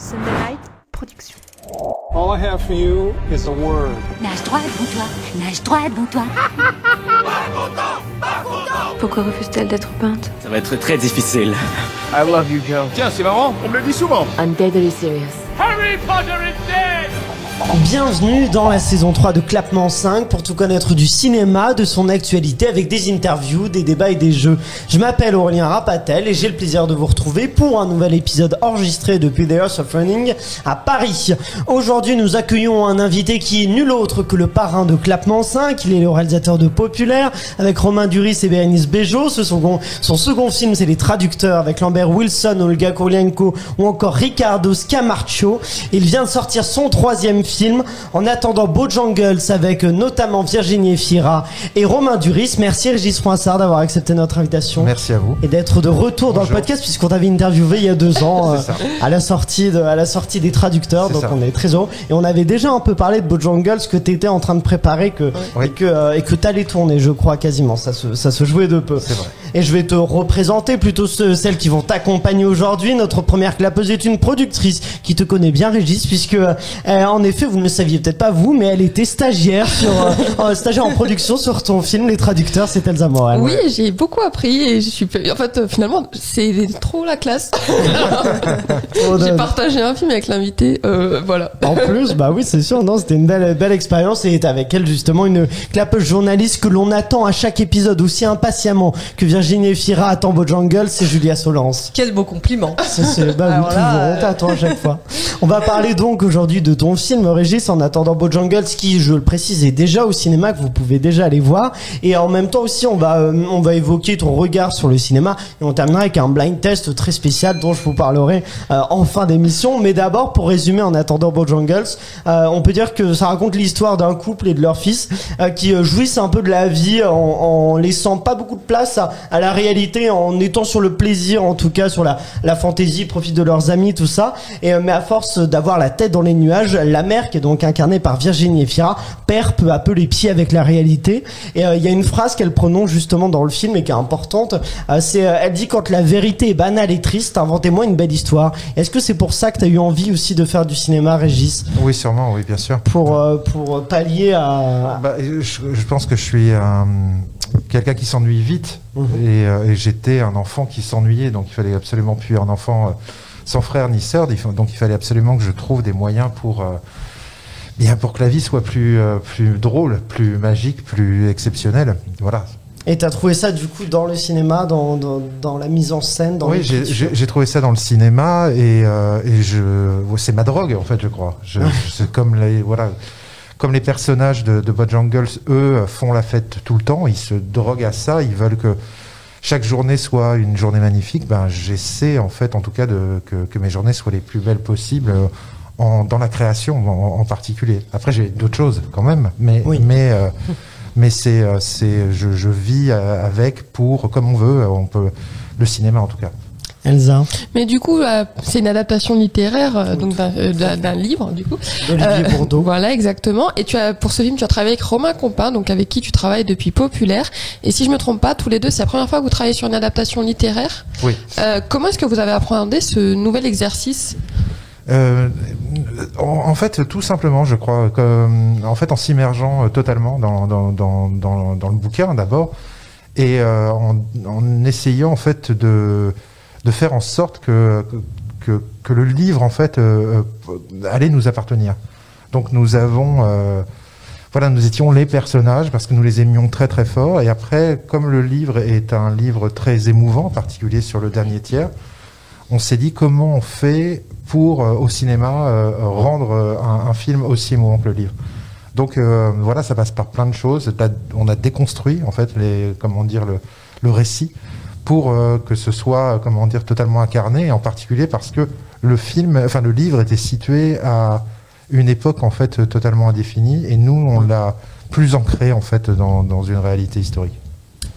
Sunday Night Production. All I have for you is a word. Nage droit devant toi, nage droit devant toi. Pourquoi refuse-t-elle d'être peinte? Ça va être très difficile. I love you, Joe. Tiens, c'est marrant, on me le dit souvent. I'm deadly serious. Harry Potter is dead! Bienvenue dans la saison 3 de Clapement 5 pour tout connaître du cinéma, de son actualité avec des interviews, des débats et des jeux. Je m'appelle Aurélien Rapatel et j'ai le plaisir de vous retrouver pour un nouvel épisode enregistré depuis The House of Running à Paris. Aujourd'hui, nous accueillons un invité qui est nul autre que le parrain de Clapement 5. Il est le réalisateur de Populaire avec Romain Duris et Bérénice Bejo. Son second film, c'est Les Traducteurs avec Lambert Wilson, Olga Kurylenko ou encore Ricardo Scamarcio. Il vient de sortir son troisième film en attendant Bojangles avec notamment Virginie Efira et Romain Duris. Merci Régis Froissart d'avoir accepté notre invitation. Merci à vous. Et d'être de retour dans le podcast puisqu'on t'avait interviewé il y a 2 ans à la sortie des Traducteurs. Donc on est très heureux. Et on avait déjà un peu parlé de Bojangles que t'étais en train de préparer et que t'allais tourner, je crois quasiment. Ça se jouait de peu. C'est vrai. Et je vais te représenter plutôt celles qui vont t'accompagner aujourd'hui. Notre première clapeuse est une productrice qui te connaît bien, Régis, puisque en effet, vous ne le saviez peut-être pas vous, mais elle était stagiaire stagiaire en production sur ton film Les Traducteurs. C'est Elsa Morel. Oui, j'ai beaucoup appris et je suis en fait finalement c'est trop la classe. J'ai partagé un film avec l'invité, voilà. En plus, bah oui, c'est sûr, non, c'était une belle expérience et avec elle justement une clapeuse journaliste que l'on attend à chaque épisode aussi impatiemment que Virginie Efira attend Bojangles, c'est Julia Solens. Quel beau compliment. On t'attend à chaque fois. On va parler donc aujourd'hui de ton film, Régis, en attendant Bojangles, qui, je le précise, est déjà au cinéma, que vous pouvez déjà aller voir. Et en même temps aussi, on va évoquer ton regard sur le cinéma et on terminera avec un blind test très spécial dont je vous parlerai en fin d'émission. Mais d'abord, pour résumer, en attendant Bojangles, on peut dire que ça raconte l'histoire d'un couple et de leur fils qui jouissent un peu de la vie en laissant pas beaucoup de place à la réalité, en étant sur le plaisir, en tout cas sur la fantaisie, profitent de leurs amis, tout ça. Mais à force d'avoir la tête dans les nuages, la mère, qui est donc incarnée par Virginie Efira, perd peu à peu les pieds avec la réalité. Et il y a une phrase qu'elle prononce justement dans le film et qui est importante. Elle dit: quand la vérité est banale et triste, inventez-moi une belle histoire. Est-ce que c'est pour ça que tu as eu envie aussi de faire du cinéma, Régis? Oui, sûrement, oui, bien sûr. Pour pallier à... je pense que je suis quelqu'un qui s'ennuie vite. Et j'étais un enfant qui s'ennuyait, donc il fallait absolument plus un enfant sans frère ni sœur, donc il fallait absolument que je trouve des moyens pour que la vie soit plus drôle, plus magique, plus exceptionnelle. Voilà. Et t'as trouvé ça du coup dans le cinéma, dans la mise en scène, dans Oui, j'ai trouvé ça dans le cinéma et c'est ma drogue en fait, je crois. C'est comme les personnages de Bojangles, eux font la fête tout le temps, ils se droguent à ça, ils veulent que chaque journée soit une journée magnifique. J'essaie en fait, en tout cas, que mes journées soient les plus belles possibles. Dans la création en particulier. Après j'ai d'autres choses quand même, mais je vis avec comme on veut, le cinéma en tout cas. Elsa. Mais du coup, c'est une adaptation littéraire donc d'un livre du coup. Olivier Bourdeau. Voilà, exactement. Et pour ce film, tu as travaillé avec Romain Compin, donc avec qui tu travailles depuis Populaire. Et si je me trompe pas, tous les deux, c'est la première fois que vous travaillez sur une adaptation littéraire. Oui. Comment est-ce que vous avez appréhendé ce nouvel exercice? En fait, tout simplement, je crois, en s'immergeant totalement dans le bouquin d'abord, et en essayant en fait de faire en sorte que le livre en fait allait nous appartenir. Donc nous étions les personnages parce que nous les aimions très très fort. Et après, comme le livre est un livre très émouvant, en particulier sur le dernier tiers, on s'est dit comment on fait pour au cinéma rendre un film aussi émouvant que le livre. Donc ça passe par plein de choses. Là, on a déconstruit en fait le récit pour que ce soit totalement incarné, et en particulier parce que le livre était situé à une époque en fait totalement indéfinie, et nous on l'a plus ancré en fait dans une réalité historique.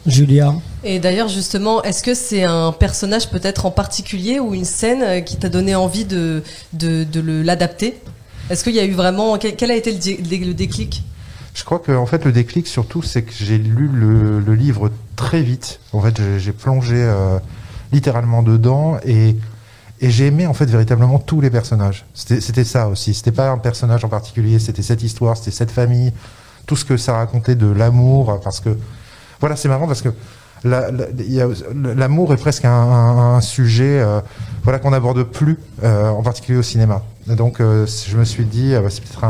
Julia. Et d'ailleurs, justement, est-ce que c'est un personnage peut-être en particulier ou une scène qui t'a donné envie de l'adapter? Est-ce qu'il y a eu vraiment... Quel a été le déclic? Je crois que en fait, le déclic, surtout, c'est que j'ai lu le livre très vite. En fait, j'ai plongé littéralement dedans, et Et j'ai aimé en fait véritablement tous les personnages. C'était ça aussi. C'était pas un personnage en particulier, c'était cette histoire, c'était cette famille, tout ce que ça racontait de l'amour. Parce que voilà, c'est marrant parce que l'amour est presque un sujet voilà, qu'on n'aborde plus, en particulier au cinéma. Et donc je me suis dit, c'est peut-être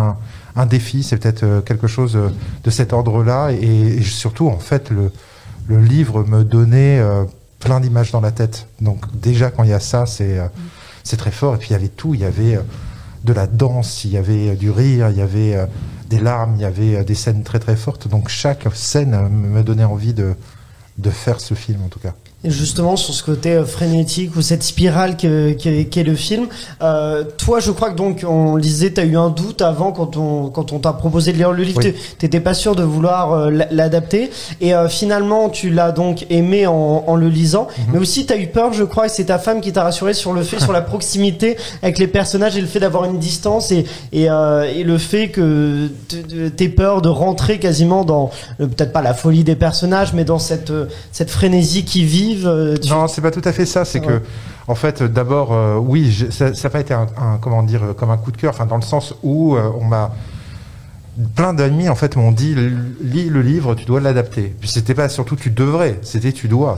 un défi, c'est peut-être quelque chose de cet ordre-là. Et surtout, en fait, le livre me donnait plein d'images dans la tête. Donc déjà, quand il y a ça, c'est très fort. Et puis il y avait tout, il y avait de la danse, il y avait du rire, il y avait des larmes, il y avait des scènes très très fortes. Donc chaque scène me donnait envie de faire ce film, en tout cas. Et justement, sur ce côté frénétique ou cette spirale qu'est le film, toi, je crois que donc, on le disait, t'as eu un doute avant quand on t'a proposé de lire le livre, Oui. t'étais pas sûr de vouloir l'adapter, et finalement, tu l'as donc aimé en le lisant, mais aussi t'as eu peur, je crois, et c'est ta femme qui t'a rassuré sur le fait, sur la proximité avec les personnages et le fait d'avoir une distance et le fait que t'aies peur de rentrer quasiment dans, peut-être pas la folie des personnages, mais dans cette frénésie qui vit. Non, c'est pas tout à fait ça. C'est que, en fait, d'abord, oui, ça n'a pas été comment dire, comme un coup de cœur. Enfin, dans le sens où on m'a plein d'amis en fait m'ont dit lis le livre, tu dois l'adapter. Puis c'était pas surtout tu devrais, c'était tu dois.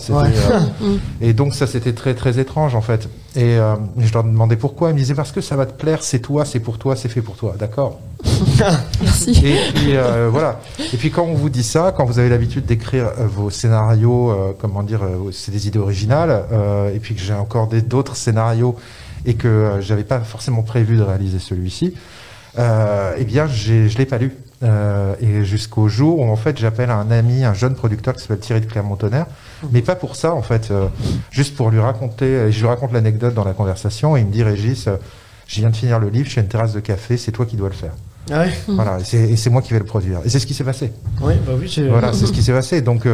Et donc ça c'était très très étrange en fait. Et je leur demandais pourquoi. Ils me disaient parce que ça va te plaire, c'est toi, c'est pour toi, c'est fait pour toi. D'accord. Merci. Et puis voilà. Et puis quand on vous dit ça, quand vous avez l'habitude d'écrire vos scénarios, comment dire, c'est des idées originales, et puis que j'ai encore d'autres scénarios et que j'avais pas forcément prévu de réaliser celui-ci. Eh bien, je l'ai pas lu. Et jusqu'au jour où, en fait, j'appelle un ami, un jeune producteur qui s'appelle Thierry de Clermont-Tonnerre, mais pas pour ça, en fait, juste pour lui raconter, je lui raconte l'anecdote dans la conversation, et il me dit, Régis, je viens de finir le livre, je suis à une terrasse de café, c'est toi qui dois le faire. Ouais. Voilà, et c'est moi qui vais le produire. Et c'est ce qui s'est passé. Oui, bah oui, voilà, c'est ce qui s'est passé. Donc,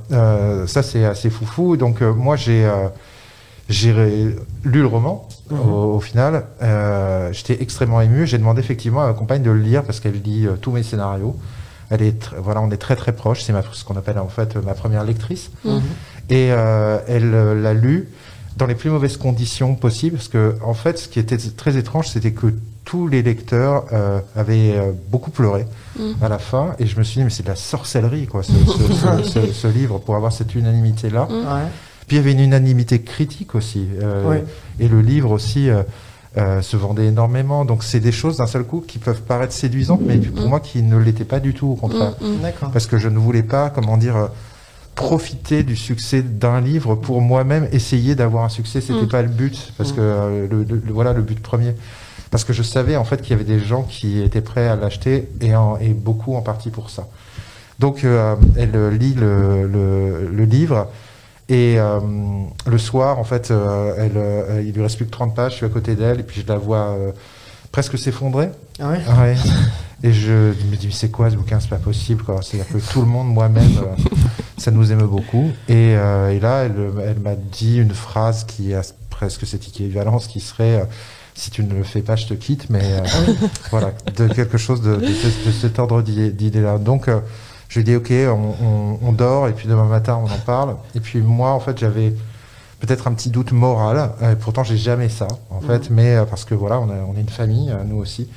ça, c'est assez foufou. Donc, moi, j'ai lu le roman. Au final, j'étais extrêmement ému. J'ai demandé effectivement à ma compagne de le lire parce qu'elle lit tous mes scénarios. Elle est, voilà, on est très très proches. C'est ce qu'on appelle en fait ma première lectrice. Et elle l'a lu dans les plus mauvaises conditions possibles parce que en fait, ce qui était très étrange, c'était que tous les lecteurs avaient beaucoup pleuré à la fin. Et je me suis dit, mais c'est de la sorcellerie, quoi, ce livre, pour avoir cette unanimité-là. Puis il y avait une unanimité critique aussi. Et le livre aussi se vendait énormément. Donc c'est des choses d'un seul coup qui peuvent paraître séduisantes, mais pour moi qui ne l'étaient pas du tout, au contraire. Parce que je ne voulais pas, comment dire, profiter du succès d'un livre pour moi-même essayer d'avoir un succès. C'était pas le but, parce que voilà le but premier. Parce que je savais en fait qu'il y avait des gens qui étaient prêts à l'acheter et beaucoup en partie pour ça. Donc elle lit le livre. Et le soir, en fait, il lui reste plus que 30 pages, je suis à côté d'elle, et puis je la vois presque s'effondrer. Ah ouais. Ouais. Et je me dis, mais c'est quoi ce bouquin, c'est pas possible, quoi. C'est-à-dire que tout le monde, moi-même, ça nous émeut beaucoup. Et là, elle m'a dit une phrase qui a presque cette équivalence, qui serait si tu ne le fais pas, je te quitte, mais voilà, de quelque chose de cet ordre d'idée-là. Donc, je lui ai dit, ok, on dort, et puis demain matin, on en parle. Et puis moi, en fait, j'avais peut-être un petit doute moral. Pourtant, j'ai jamais ça, en fait. Mais parce que voilà, on est une famille, nous aussi.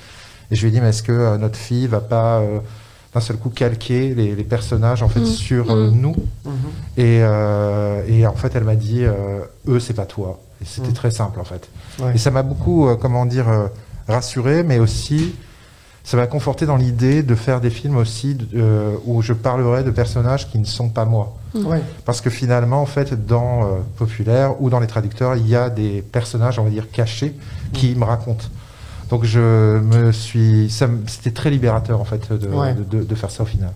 Et je lui ai dit, mais est-ce que notre fille va pas d'un seul coup calquer les personnages en fait sur nous et en fait, elle m'a dit, eux, c'est pas toi. Et c'était très simple, en fait. Ouais. Et ça m'a beaucoup, comment dire, rassuré, mais aussi ça m'a conforté dans l'idée de faire des films aussi où je parlerai de personnages qui ne sont pas moi. Ouais. Parce que finalement, en fait, dans Populaire ou dans Les Traducteurs, il y a des personnages, on va dire, cachés qui me racontent. Donc c'était très libérateur, en fait, de faire ça au final.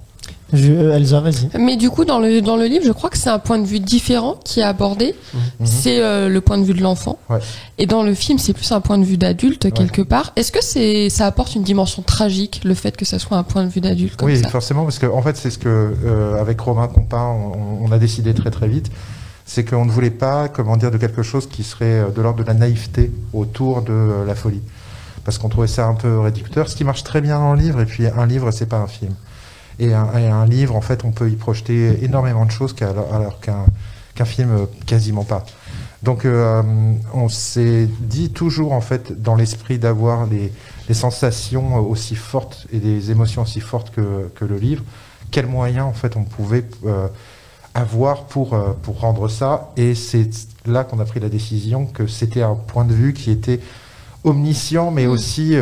Elsa, vas-y. Mais du coup, dans le livre, je crois que c'est un point de vue différent qui est abordé. C'est le point de vue de l'enfant. Ouais. Et dans le film, c'est plus un point de vue d'adulte, quelque part. Est-ce que ça apporte une dimension tragique, le fait que ça soit un point de vue d'adulte comme ça ? Oui, forcément, parce que en fait, c'est ce que, avec Romain Compin, on a décidé très très vite. C'est qu'on ne voulait pas, comment dire, de quelque chose qui serait de l'ordre de la naïveté autour de la folie. Parce qu'on trouvait ça un peu réducteur, ce qui marche très bien dans le livre. Et puis, un livre, c'est pas un film. Et un livre, en fait, on peut y projeter énormément de choses, alors qu'un film, quasiment pas. Donc on s'est dit toujours en fait dans l'esprit d'avoir des sensations aussi fortes et des émotions aussi fortes que le livre. Quels moyens en fait on pouvait avoir pour rendre ça, et c'est là qu'on a pris la décision que c'était un point de vue qui était omniscient, mais aussi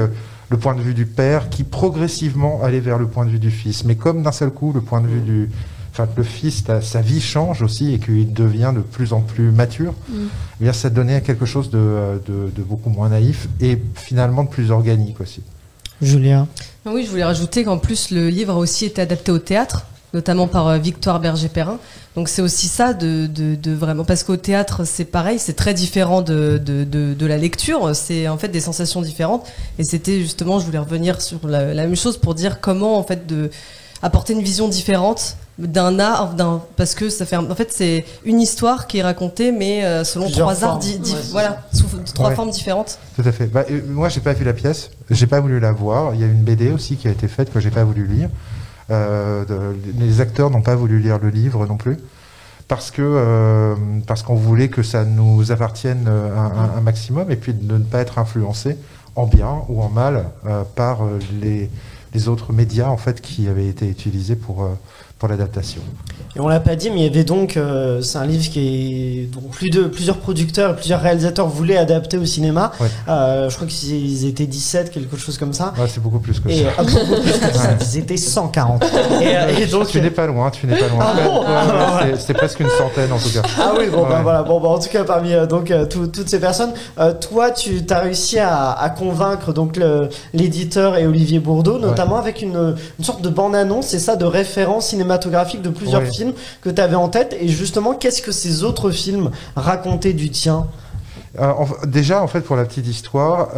le point de vue du père qui progressivement allait vers le point de vue du fils. Mais comme d'un seul coup le point de vue le fils, sa vie change aussi et qu'il devient de plus en plus mature, eh bien ça donnait quelque chose de beaucoup moins naïf et finalement de plus organique aussi. Julien. Oui, je voulais rajouter qu'en plus le livre a aussi été adapté au théâtre, notamment par Victoire Berger-Perrin. Donc c'est aussi ça de vraiment, parce qu'au théâtre c'est pareil, c'est très différent de la lecture, c'est en fait des sensations différentes, et c'était justement, je voulais revenir sur la même chose pour dire comment en fait apporter une vision différente d'un art, parce que ça fait en fait c'est une histoire qui est racontée mais selon trois arts sous trois formes différentes. Tout à fait. Moi j'ai pas vu la pièce, j'ai pas voulu la voir. Il y a une BD aussi qui a été faite que j'ai pas voulu lire. Les acteurs n'ont pas voulu lire le livre non plus parce qu'on voulait que ça nous appartienne un maximum, et puis de ne pas être influencé en bien ou en mal par les autres médias en fait qui avaient été utilisés pour l'adaptation. Et on l'a pas dit, mais il y avait donc c'est un livre qui est donc plusieurs producteurs et plusieurs réalisateurs voulaient adapter au cinéma. Ouais. Je crois qu'ils étaient 17, quelque chose comme ça. Ouais, c'est beaucoup plus que ça. Beaucoup plus que ça. Ils étaient 140. Et donc tu n'es pas loin. C'est presque une centaine en tout cas. Ah oui, bon voilà. Bon en tout cas parmi toutes ces personnes, toi tu as réussi à convaincre donc l'éditeur et Olivier Bourdeau, notamment avec une sorte de bande-annonce, c'est ça, de référence cinématographique de plusieurs films que tu avais en tête. Et justement, qu'est-ce que ces autres films racontaient du tien? Déjà, en fait, pour la petite histoire,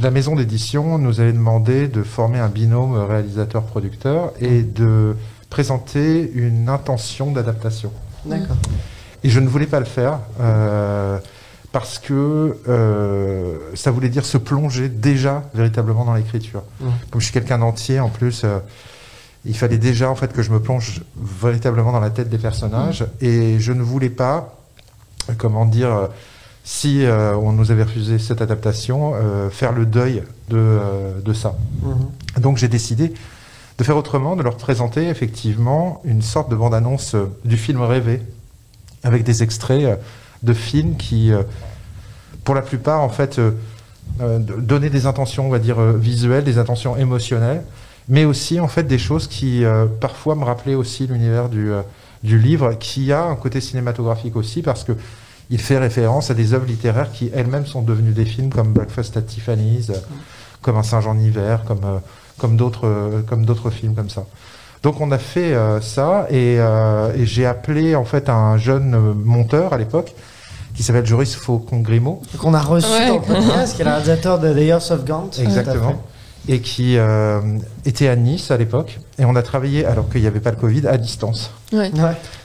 la maison d'édition nous avait demandé de former un binôme réalisateur-producteur et de présenter une intention d'adaptation. D'accord. Et je ne voulais pas le faire parce que ça voulait dire se plonger déjà véritablement dans l'écriture. Comme je suis quelqu'un d'entier, en plus, il fallait déjà en fait que je me plonge véritablement dans la tête des personnages, et je ne voulais pas, si on nous avait refusé cette adaptation, faire le deuil de ça. Donc j'ai décidé de faire autrement, de leur présenter effectivement une sorte de bande-annonce du film rêvé, avec des extraits de films qui, pour la plupart, en fait, donnaient des intentions, on va dire, visuelles, des intentions émotionnelles, mais aussi, en fait, des choses qui, parfois, me rappelaient aussi l'univers du livre, qui a un côté cinématographique aussi, parce que il fait référence à des œuvres littéraires qui, elles-mêmes, sont devenues des films, comme Breakfast at Tiffany's, comme Un singe en hiver, comme d'autres films comme ça. Donc on a fait ça, et j'ai appelé en fait un jeune monteur à l'époque qui s'appelle Joris Faucon-Grimaud, qu'on a reçu dans le podcast, qui est le réalisateur de The Years of Gaunt. Exactement. Et qui était à Nice à l'époque, et on a travaillé, alors qu'il n'y avait pas le Covid, à distance. Ouais.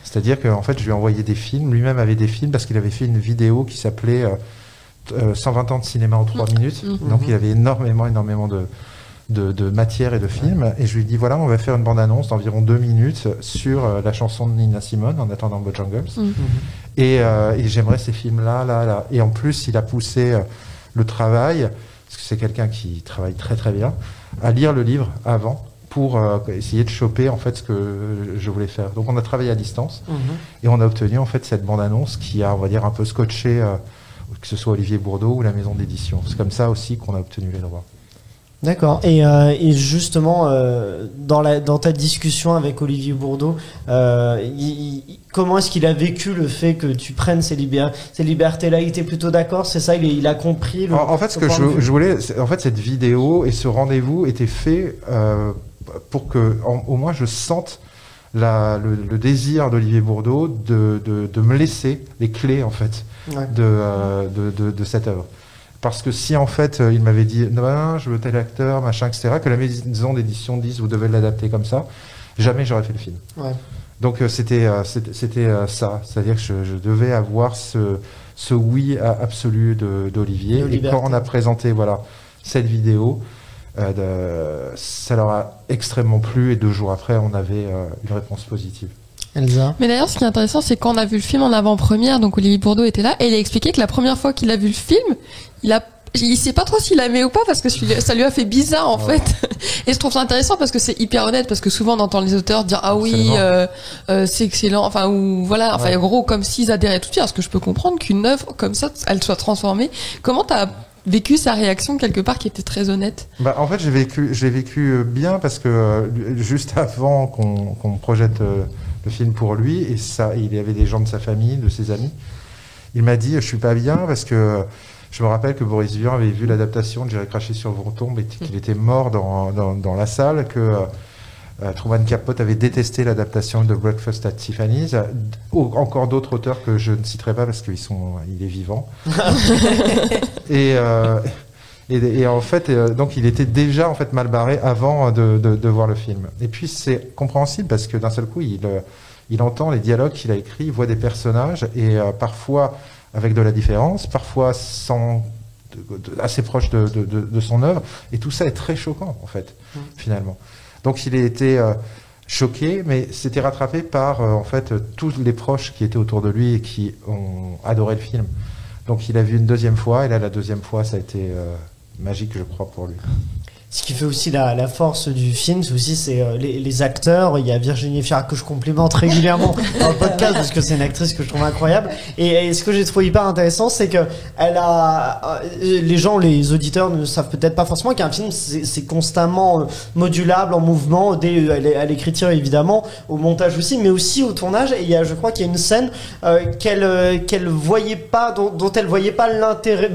C'est-à-dire qu'en fait je lui ai envoyé des films, lui-même avait des films, parce qu'il avait fait une vidéo qui s'appelait 120 ans de cinéma en 3 minutes, donc il avait énormément de matière et de films, et je lui ai dit voilà, on va faire une bande-annonce d'environ 2 minutes sur la chanson de Nina Simone, En attendant Bojangles, et j'aimerais ces films-là. Et en plus, il a poussé le travail, parce que c'est quelqu'un qui travaille très très bien, à lire le livre avant, pour essayer de choper en fait ce que je voulais faire. Donc on a travaillé à distance, et on a obtenu en fait cette bande-annonce qui a, on va dire, un peu scotché, que ce soit Olivier Bourdeau ou la maison d'édition. C'est comme ça aussi qu'on a obtenu les droits. D'accord. Et justement, dans ta discussion avec Olivier Bourdeau, comment est-ce qu'il a vécu le fait que tu prennes ces libertés-là? Il était plutôt d'accord, c'est ça? Il a compris en fait, ce que je voulais, en fait, cette vidéo et ce rendez-vous était fait pour que, au moins, je sente le désir d'Olivier Bourdeau de me laisser les clés, en fait, de cette œuvre. Parce que si en fait il m'avait dit non, je veux tel acteur, machin, etc., que la maison d'édition dise vous devez l'adapter comme ça, jamais j'aurais fait le film. Donc c'était ça, c'est-à-dire que je devais avoir ce oui absolu d'Olivier. Et quand on a présenté cette vidéo, ça leur a extrêmement plu, et 2 jours après on avait une réponse positive. Elsa. Mais d'ailleurs, ce qui est intéressant, c'est quand on a vu le film en avant-première, donc Olivier Bourdeau était là, et il a expliqué que la première fois qu'il a vu le film, il sait pas trop s'il aimé ou pas parce que ça lui a fait bizarre en fait. Et je trouve ça intéressant parce que c'est hyper honnête, parce que souvent on entend les auteurs dire ah oui c'est excellent, enfin ou voilà, enfin gros comme s'ils adhéraient tout de suite. Parce que je peux comprendre qu'une œuvre comme ça, elle soit transformée. Comment t'as vécu sa réaction quelque part qui était très honnête? En fait, j'ai vécu bien parce que juste avant qu'on projette le film pour lui, et ça, il y avait des gens de sa famille, de ses amis, il m'a dit je suis pas bien parce que je me rappelle que Boris Vian avait vu l'adaptation de J'irai cracher sur vos tombes et qu'il était mort dans la salle, que Truman Capote avait détesté l'adaptation de Breakfast at Tiffany's. Encore d'autres auteurs que je ne citerai pas parce qu'il est vivant. et en fait, donc il était déjà en fait mal barré avant de voir le film. Et puis c'est compréhensible parce que d'un seul coup, il entend les dialogues qu'il a écrits, il voit des personnages et parfois avec de la différence, parfois assez proche de son œuvre, et tout ça est très choquant en fait, finalement. Donc il a été choqué, mais c'était rattrapé par en fait tous les proches qui étaient autour de lui et qui ont adoré le film. Donc il a vu une deuxième fois, et là la deuxième fois ça a été magique, je crois, pour lui. Ce qui fait aussi la force du film, c'est les acteurs. Il y a Virginie Fira que je complimente régulièrement dans le podcast parce que c'est une actrice que je trouve incroyable. Et ce que j'ai trouvé hyper intéressant, c'est que les auditeurs ne savent peut-être pas forcément qu'un film c'est constamment modulable en mouvement, à l'écriture évidemment, au montage aussi, mais aussi au tournage. Et je crois qu'il y a une scène qu'elle voyait pas, dont elle voyait pas l'intérêt,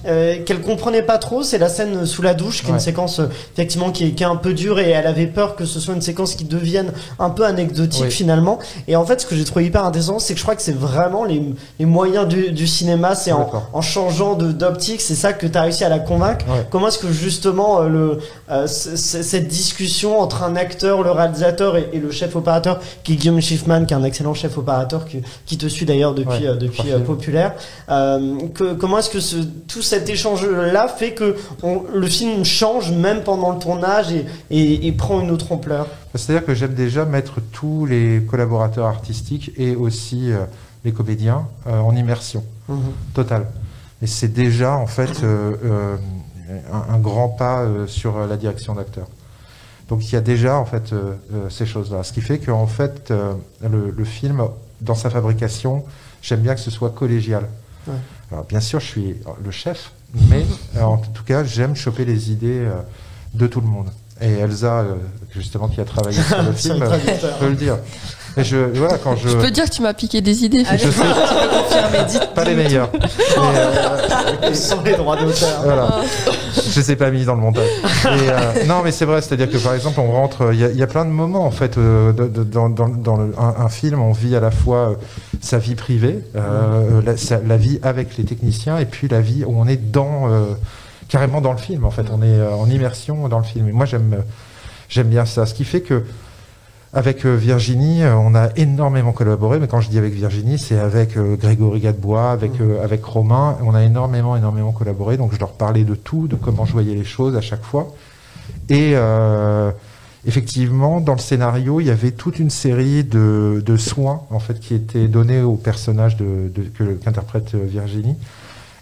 qu'elle comprenait pas trop. C'est la scène sous la douche, qui est une séquence effectivement qui est un peu dure, et elle avait peur que ce soit une séquence qui devienne un peu anecdotique finalement. Et en fait, ce que j'ai trouvé hyper intéressant, c'est que je crois que c'est vraiment les moyens du cinéma, c'est en changeant d'optique, c'est ça que tu as réussi à la convaincre. Comment est-ce que justement cette discussion entre un acteur, le réalisateur et le chef opérateur qui est Guillaume Schiffman, qui est un excellent chef opérateur qui te suit d'ailleurs depuis Populaire, comment est-ce que tout cet échange là fait que le film change même pendant le tournage et prend une autre ampleur? C'est-à-dire que j'aime déjà mettre tous les collaborateurs artistiques et aussi les comédiens en immersion totale. Et c'est déjà en fait un grand pas sur la direction d'acteur. Donc il y a déjà en fait ces choses-là. Ce qui fait qu'en fait le film, dans sa fabrication, j'aime bien que ce soit collégial. Alors bien sûr, je suis le chef, mais en tout cas, j'aime choper les idées de tout le monde. Et Elsa, justement, qui a travaillé sur le film, peut le dire. Et je peux dire que tu m'as piqué des idées. Je sais, pas les meilleures. Sans les droits d'auteur. Voilà. Je les ai pas mis dans le montage. Non, mais c'est vrai, c'est-à-dire que par exemple, on rentre, il y a plein de moments en fait dans un film, on vit à la fois sa vie privée, la vie avec les techniciens, et puis la vie où on est carrément dans le film. En fait, on est en immersion dans le film. Et moi, j'aime bien ça. Ce qui fait que avec Virginie, on a énormément collaboré, mais quand je dis avec Virginie, c'est avec Grégory Gadebois, avec Romain. On a énormément collaboré, donc je leur parlais de tout, de comment je voyais les choses à chaque fois. Et effectivement, dans le scénario, il y avait toute une série de soins en fait qui étaient donnés au personnage qu'interprète Virginie,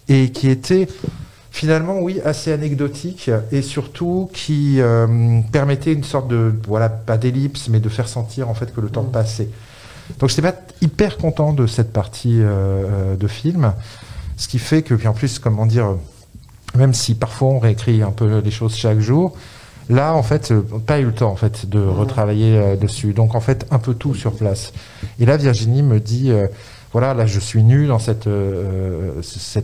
et qui étaient finalement, oui, assez anecdotique, et surtout qui permettait une sorte de, pas d'ellipse, mais de faire sentir en fait que le temps passait. Donc j'étais pas hyper content de cette partie de film, ce qui fait que, puis en plus, comment dire, même si parfois on réécrit un peu les choses chaque jour, là en fait, pas eu le temps en fait de retravailler dessus. Donc en fait, un peu tout sur place. Et là, Virginie me dit là je suis nu dans cette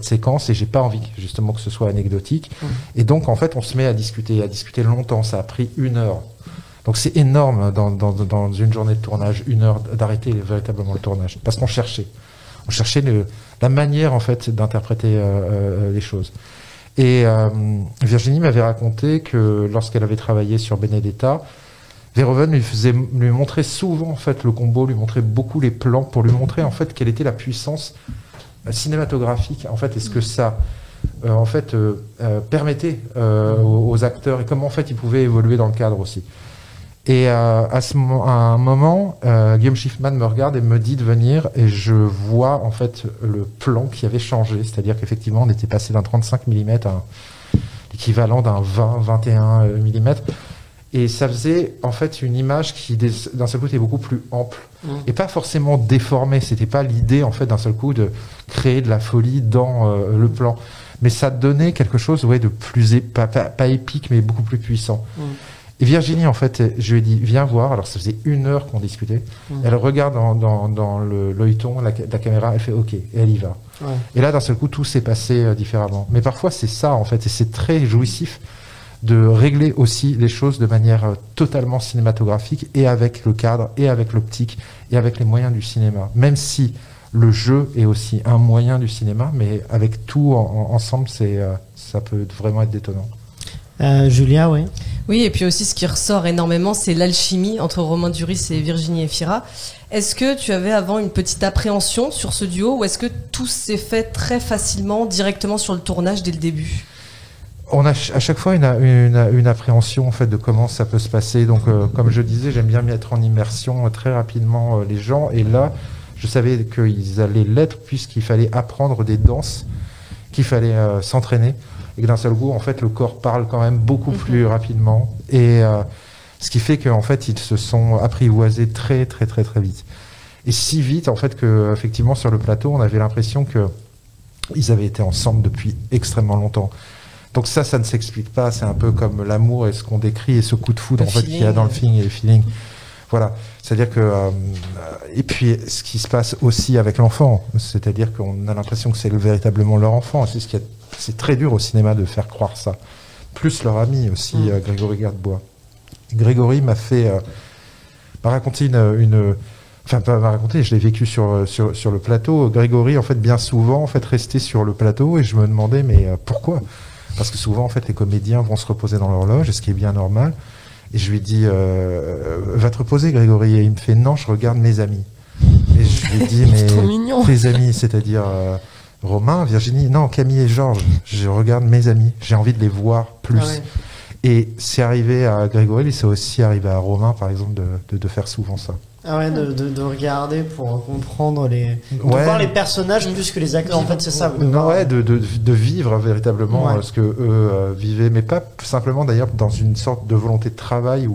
séquence et j'ai pas envie justement que ce soit anecdotique. Et donc en fait on se met à discuter longtemps. Ça a pris 1 heure. Donc c'est énorme dans une journée de tournage, 1 heure d'arrêter véritablement le tournage, parce qu'on cherchait la manière en fait d'interpréter les choses. Et Virginie m'avait raconté que lorsqu'elle avait travaillé sur Benedetta, Verhoeven lui montrait souvent en fait le combo, lui montrait beaucoup les plans pour lui montrer en fait quelle était la puissance cinématographique en fait, et ce que ça permettait aux acteurs, et comment en fait ils pouvaient évoluer dans le cadre aussi. Et à un moment, Guillaume Schiffman me regarde et me dit de venir, et je vois en fait le plan qui avait changé, c'est-à-dire qu'effectivement on était passé d'un 35 mm à l'équivalent d'un 20-21 mm, et ça faisait en fait une image qui d'un seul coup était beaucoup plus ample et pas forcément déformée. C'était pas l'idée en fait d'un seul coup de créer de la folie dans le plan, mais ça donnait quelque chose de plus pas épique mais beaucoup plus puissant. Et Virginie, en fait, je lui ai dit, viens voir. Alors, ça faisait 1 heure qu'on discutait. Elle regarde dans l'œilleton, la caméra, elle fait OK, et elle y va. Ouais. Et là, d'un seul coup, tout s'est passé différemment. Mais parfois, c'est ça, en fait, et c'est très jouissif de régler aussi les choses de manière totalement cinématographique, et avec le cadre, et avec l'optique, et avec les moyens du cinéma. Même si le jeu est aussi un moyen du cinéma, mais avec tout ensemble, ça peut vraiment être détonnant. Julia, oui. Oui, et puis aussi ce qui ressort énormément, c'est l'alchimie entre Romain Duris et Virginie Efira. Est-ce que tu avais avant une petite appréhension sur ce duo, ou est-ce que tout s'est fait très facilement, directement sur le tournage dès le début ? On a à chaque fois une appréhension en fait de comment ça peut se passer. Donc, comme je disais, j'aime bien mettre en immersion très rapidement les gens. Et là, je savais qu'ils allaient l'être puisqu'il fallait apprendre des danses, qu'il fallait s'entraîner. Et que d'un seul coup, en fait, le corps parle quand même beaucoup plus rapidement. Et ce qui fait qu'en fait, ils se sont apprivoisés très, très, très, très vite. Et si vite, en fait, qu'effectivement, sur le plateau, on avait l'impression qu'ils avaient été ensemble depuis extrêmement longtemps. Donc ça ne s'explique pas. C'est un peu comme l'amour et ce qu'on décrit et ce coup de foudre, en fait, qu'il y a dans le film et le feeling. Voilà. C'est-à-dire que... et puis, ce qui se passe aussi avec l'enfant, c'est-à-dire qu'on a l'impression que c'est véritablement leur enfant. C'est ce qui est... C'est très dur au cinéma de faire croire ça. Plus leur ami aussi, Grégory Gadebois. Grégory m'a raconté enfin pas m'a raconté, je l'ai vécu sur le plateau. Grégory, en fait, bien souvent, en fait, restait sur le plateau, et je me demandais, mais pourquoi ? Parce que souvent, en fait, les comédiens vont se reposer dans leur loge, ce qui est bien normal. Et je lui dis, va te reposer, Grégory. Et il me fait, non, je regarde mes amis. Et je lui dis, mais tes amis, c'est-à-dire... Romain, Virginie, non, Camille et Georges, je regarde mes amis, j'ai envie de les voir plus. Ah ouais. Et c'est arrivé à Grégory, et c'est aussi arrivé à Romain, par exemple, de faire souvent ça. Ah ouais, de regarder pour comprendre de voir les personnages plus que les acteurs, en fait, c'est ça. De vivre véritablement ce que eux vivaient, mais pas simplement d'ailleurs dans une sorte de volonté de travail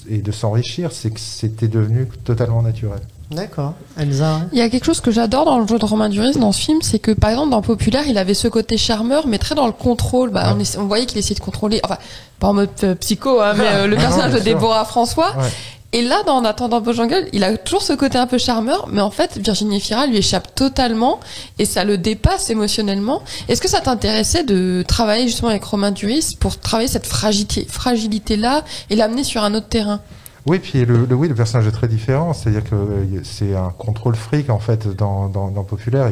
et de s'enrichir, c'est que c'était devenu totalement naturel. D'accord. Elsa. Il y a quelque chose que j'adore dans le jeu de Romain Duris dans ce film, c'est que par exemple dans Populaire, il avait ce côté charmeur, mais très dans le contrôle. On voyait qu'il essayait de contrôler, enfin pas en mode psycho, mais le personnage de Déborah François. Ouais. Et là, dans En attendant Bojangles, il a toujours ce côté un peu charmeur, mais en fait, Virginie Efira lui échappe totalement et ça le dépasse émotionnellement. Est-ce que ça t'intéressait de travailler justement avec Romain Duris pour travailler cette fragilité-là et l'amener sur un autre terrain ? Oui, puis le personnage est très différent, c'est-à-dire que c'est un contrôle fric en fait dans Populaire,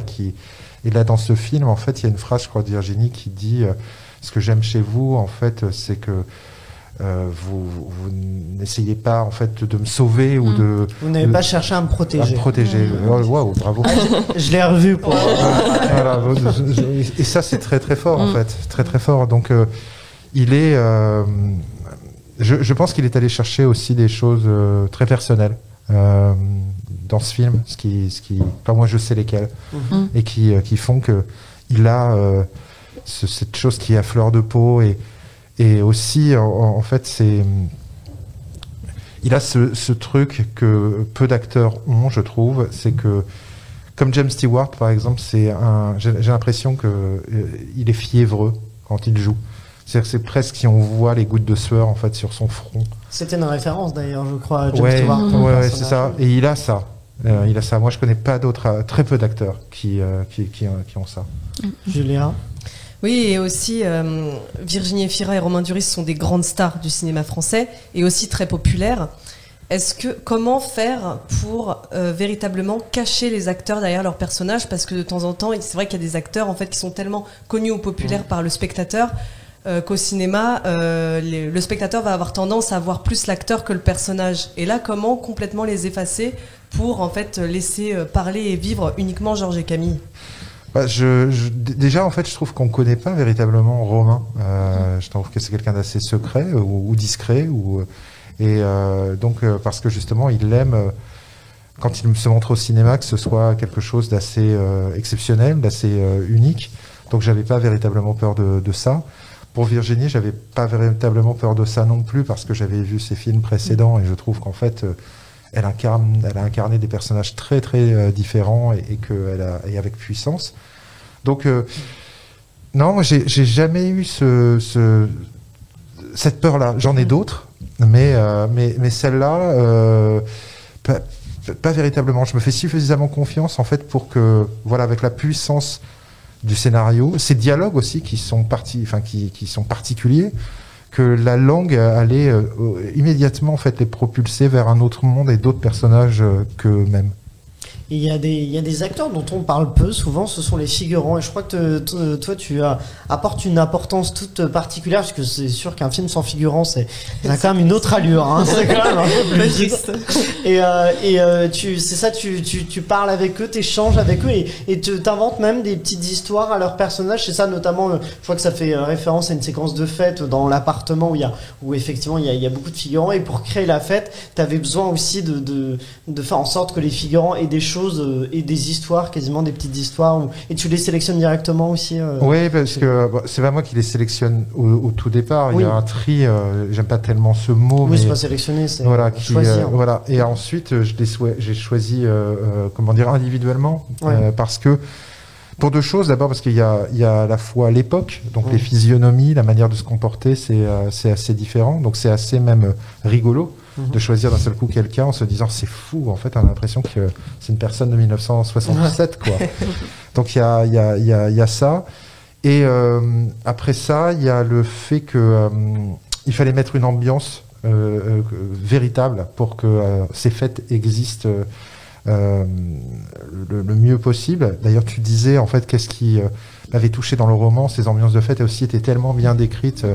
et là dans ce film en fait il y a une phrase, je crois, de Virginie qui dit ce que j'aime chez vous en fait c'est que vous n'essayez pas en fait de me sauver ou de... Vous n'avez pas cherché à me protéger. Waouh, bravo. Je l'ai revu pour... Voilà, et ça c'est très très fort en fait, très très fort. Donc il est... Je pense qu'il est allé chercher aussi des choses très personnelles dans ce film, ce qui, enfin moi je sais lesquelles, et qui font que il a cette chose qui est à fleur de peau, et aussi en fait il a ce truc que peu d'acteurs ont, je trouve, c'est que comme James Stewart par exemple, j'ai l'impression que il est fiévreux quand il joue. C'est-à-dire que c'est presque si on voit les gouttes de sueur en fait sur son front. C'était une référence d'ailleurs, je crois, à James Stewart. Ouais, c'est ça. Et il a ça. Moi, je connais pas d'autres, très peu d'acteurs qui ont ça. Julia. Oui, et aussi Virginie Efira et Romain Duris sont des grandes stars du cinéma français et aussi très populaires. Comment faire pour véritablement cacher les acteurs derrière leurs personnages ? Parce que de temps en temps, c'est vrai qu'il y a des acteurs en fait qui sont tellement connus ou populaires par le spectateur qu'au cinéma, le spectateur va avoir tendance à voir plus l'acteur que le personnage. Et là, comment complètement les effacer pour en fait laisser parler et vivre uniquement Georges et Camille ? Déjà, en fait, je trouve qu'on ne connaît pas véritablement Romain. Je trouve que c'est quelqu'un d'assez secret ou discret. Et donc parce que justement il aime quand il se montre au cinéma que ce soit quelque chose d'assez exceptionnel, d'assez unique. Donc j'avais pas véritablement peur de ça. Pour Virginie, j'avais pas véritablement peur de ça non plus parce que j'avais vu ses films précédents et je trouve qu'en fait elle a incarné des personnages très très différents et avec puissance. Donc non, moi j'ai jamais eu cette peur-là. J'en ai d'autres, mais celle-là, pas véritablement. Je me fais suffisamment confiance en fait pour que, voilà, avec la puissance du scénario, ces dialogues aussi qui sont particuliers, que la langue allait immédiatement en fait les propulser vers un autre monde et d'autres personnages qu'eux-mêmes. Il y a des acteurs dont on parle peu, souvent ce sont les figurants, et je crois que toi tu apportes une importance toute particulière, parce que c'est sûr qu'un film sans figurant ça a quand même une autre allure, hein, c'est quand même un peu plus juste. Tu parles avec eux, t'échanges avec eux, et t'inventes même des petites histoires à leurs personnages. C'est ça notamment, je crois que ça fait référence à une séquence de fête dans l'appartement où effectivement il y a beaucoup de figurants, et pour créer la fête t'avais besoin aussi de faire en sorte que les figurants aient des choses et des histoires, quasiment des petites histoires, et tu les sélectionnes directement aussi. Oui, parce que c'est pas moi qui les sélectionne au tout départ. Oui. Il y a un tri, j'aime pas tellement ce mot. Oui, mais c'est pas sélectionner, c'est choisir. Voilà. Et ensuite, j'ai choisi, individuellement, ouais. Parce que pour deux choses. D'abord parce qu'il y a à la fois l'époque, donc les physionomies, la manière de se comporter, c'est assez différent. Donc c'est assez même rigolo de choisir d'un seul coup quelqu'un en se disant c'est fou, en fait on a l'impression que c'est une personne de 1967 quoi. Donc il y a ça, et après ça il y a le fait que il fallait mettre une ambiance véritable pour que ces fêtes existent le mieux possible. D'ailleurs tu disais en fait qu'est-ce qui m'avait touché dans le roman, ces ambiances de fête aussi étaient tellement bien décrites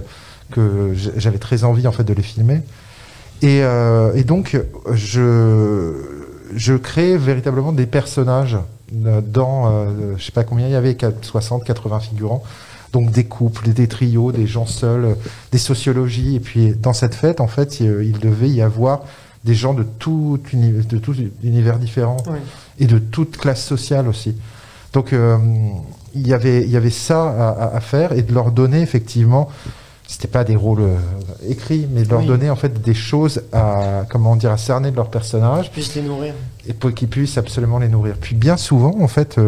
que j'avais très envie en fait de les filmer. Et donc, je crée véritablement des personnages dans, je sais pas combien il y avait, 60, 80 figurants. Donc des couples, des trios, des gens seuls, des sociologies. Et puis dans cette fête, en fait, il devait y avoir des gens de tout univers différents, oui. Et de toute classe sociale aussi. Donc il y avait ça à faire, et de leur donner effectivement... C'était pas des rôles écrits, mais de leur donner en fait des choses à cerner de leurs personnages. Qu'ils puissent les nourrir. Et pour qu'ils puissent absolument les nourrir. Puis bien souvent, en fait,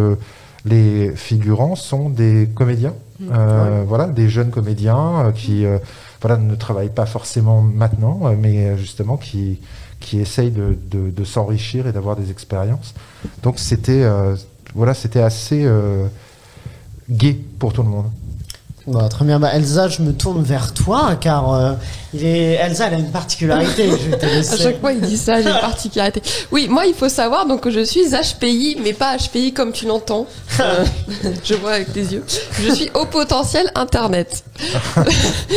les figurants sont des comédiens. Voilà, des jeunes comédiens qui ne travaillent pas forcément maintenant, mais justement qui essayent de s'enrichir et d'avoir des expériences. Donc c'était assez gai pour tout le monde. Bon, très bien. Elsa, je me tourne vers toi, car Elsa, elle a une particularité. Je vais te laisser. À chaque fois, il dit ça, j'ai une particularité. Oui, moi, il faut savoir donc que je suis HPI, mais pas HPI comme tu l'entends. Je vois avec tes yeux. Je suis haut potentiel Internet.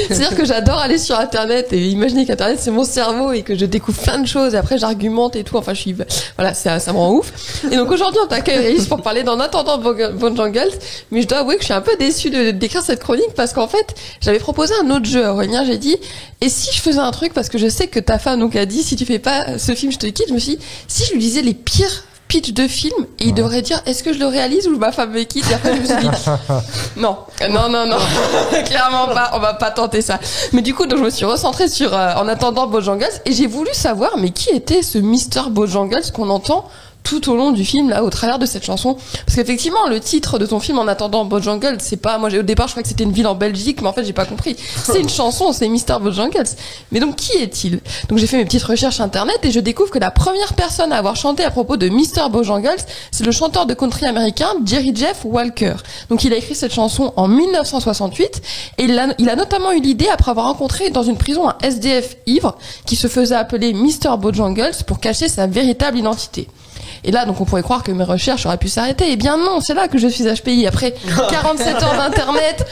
C'est-à-dire que j'adore aller sur Internet et imaginer qu'Internet, c'est mon cerveau et que je découvre plein de choses et après, j'argumente et tout. Enfin, ça me rend ouf. Et donc, aujourd'hui, on t'accueille, Rélis, pour parler d'En attendant Bojangles. Mais je dois avouer que je suis un peu déçue d'écrire cette chronique parce qu'en fait, j'avais proposé un autre jeu à Aurélien. J'ai dit, et si je faisais un truc, parce que je sais que ta femme donc a dit, si tu fais pas ce film, je te quitte. Je me suis dit, si je lui disais les pires pitch de film, et il devrait dire, est-ce que je le réalise ou ma femme me quitte? Et après, je me suis dit, non, clairement pas, on va pas tenter ça. Mais du coup, donc, je me suis recentrée sur En attendant Bojangles, et j'ai voulu savoir, mais qui était ce Mr. Bojangles qu'on entend tout au long du film, là, au travers de cette chanson. Parce qu'effectivement, le titre de ton film, En attendant Bojangles, c'est pas, moi, au départ, je crois que c'était une ville en Belgique, mais en fait, j'ai pas compris. C'est une chanson, c'est Mr. Bojangles. Mais donc, qui est-il? Donc, j'ai fait mes petites recherches internet et je découvre que la première personne à avoir chanté à propos de Mr. Bojangles, c'est le chanteur de country américain Jerry Jeff Walker. Donc, il a écrit cette chanson en 1968 et il a notamment eu l'idée après avoir rencontré dans une prison un SDF ivre qui se faisait appeler Mr. Bojangles pour cacher sa véritable identité. Et là, donc, on pourrait croire que mes recherches auraient pu s'arrêter. Eh bien non, c'est là que je suis HPI. Après 47 heures d'internet,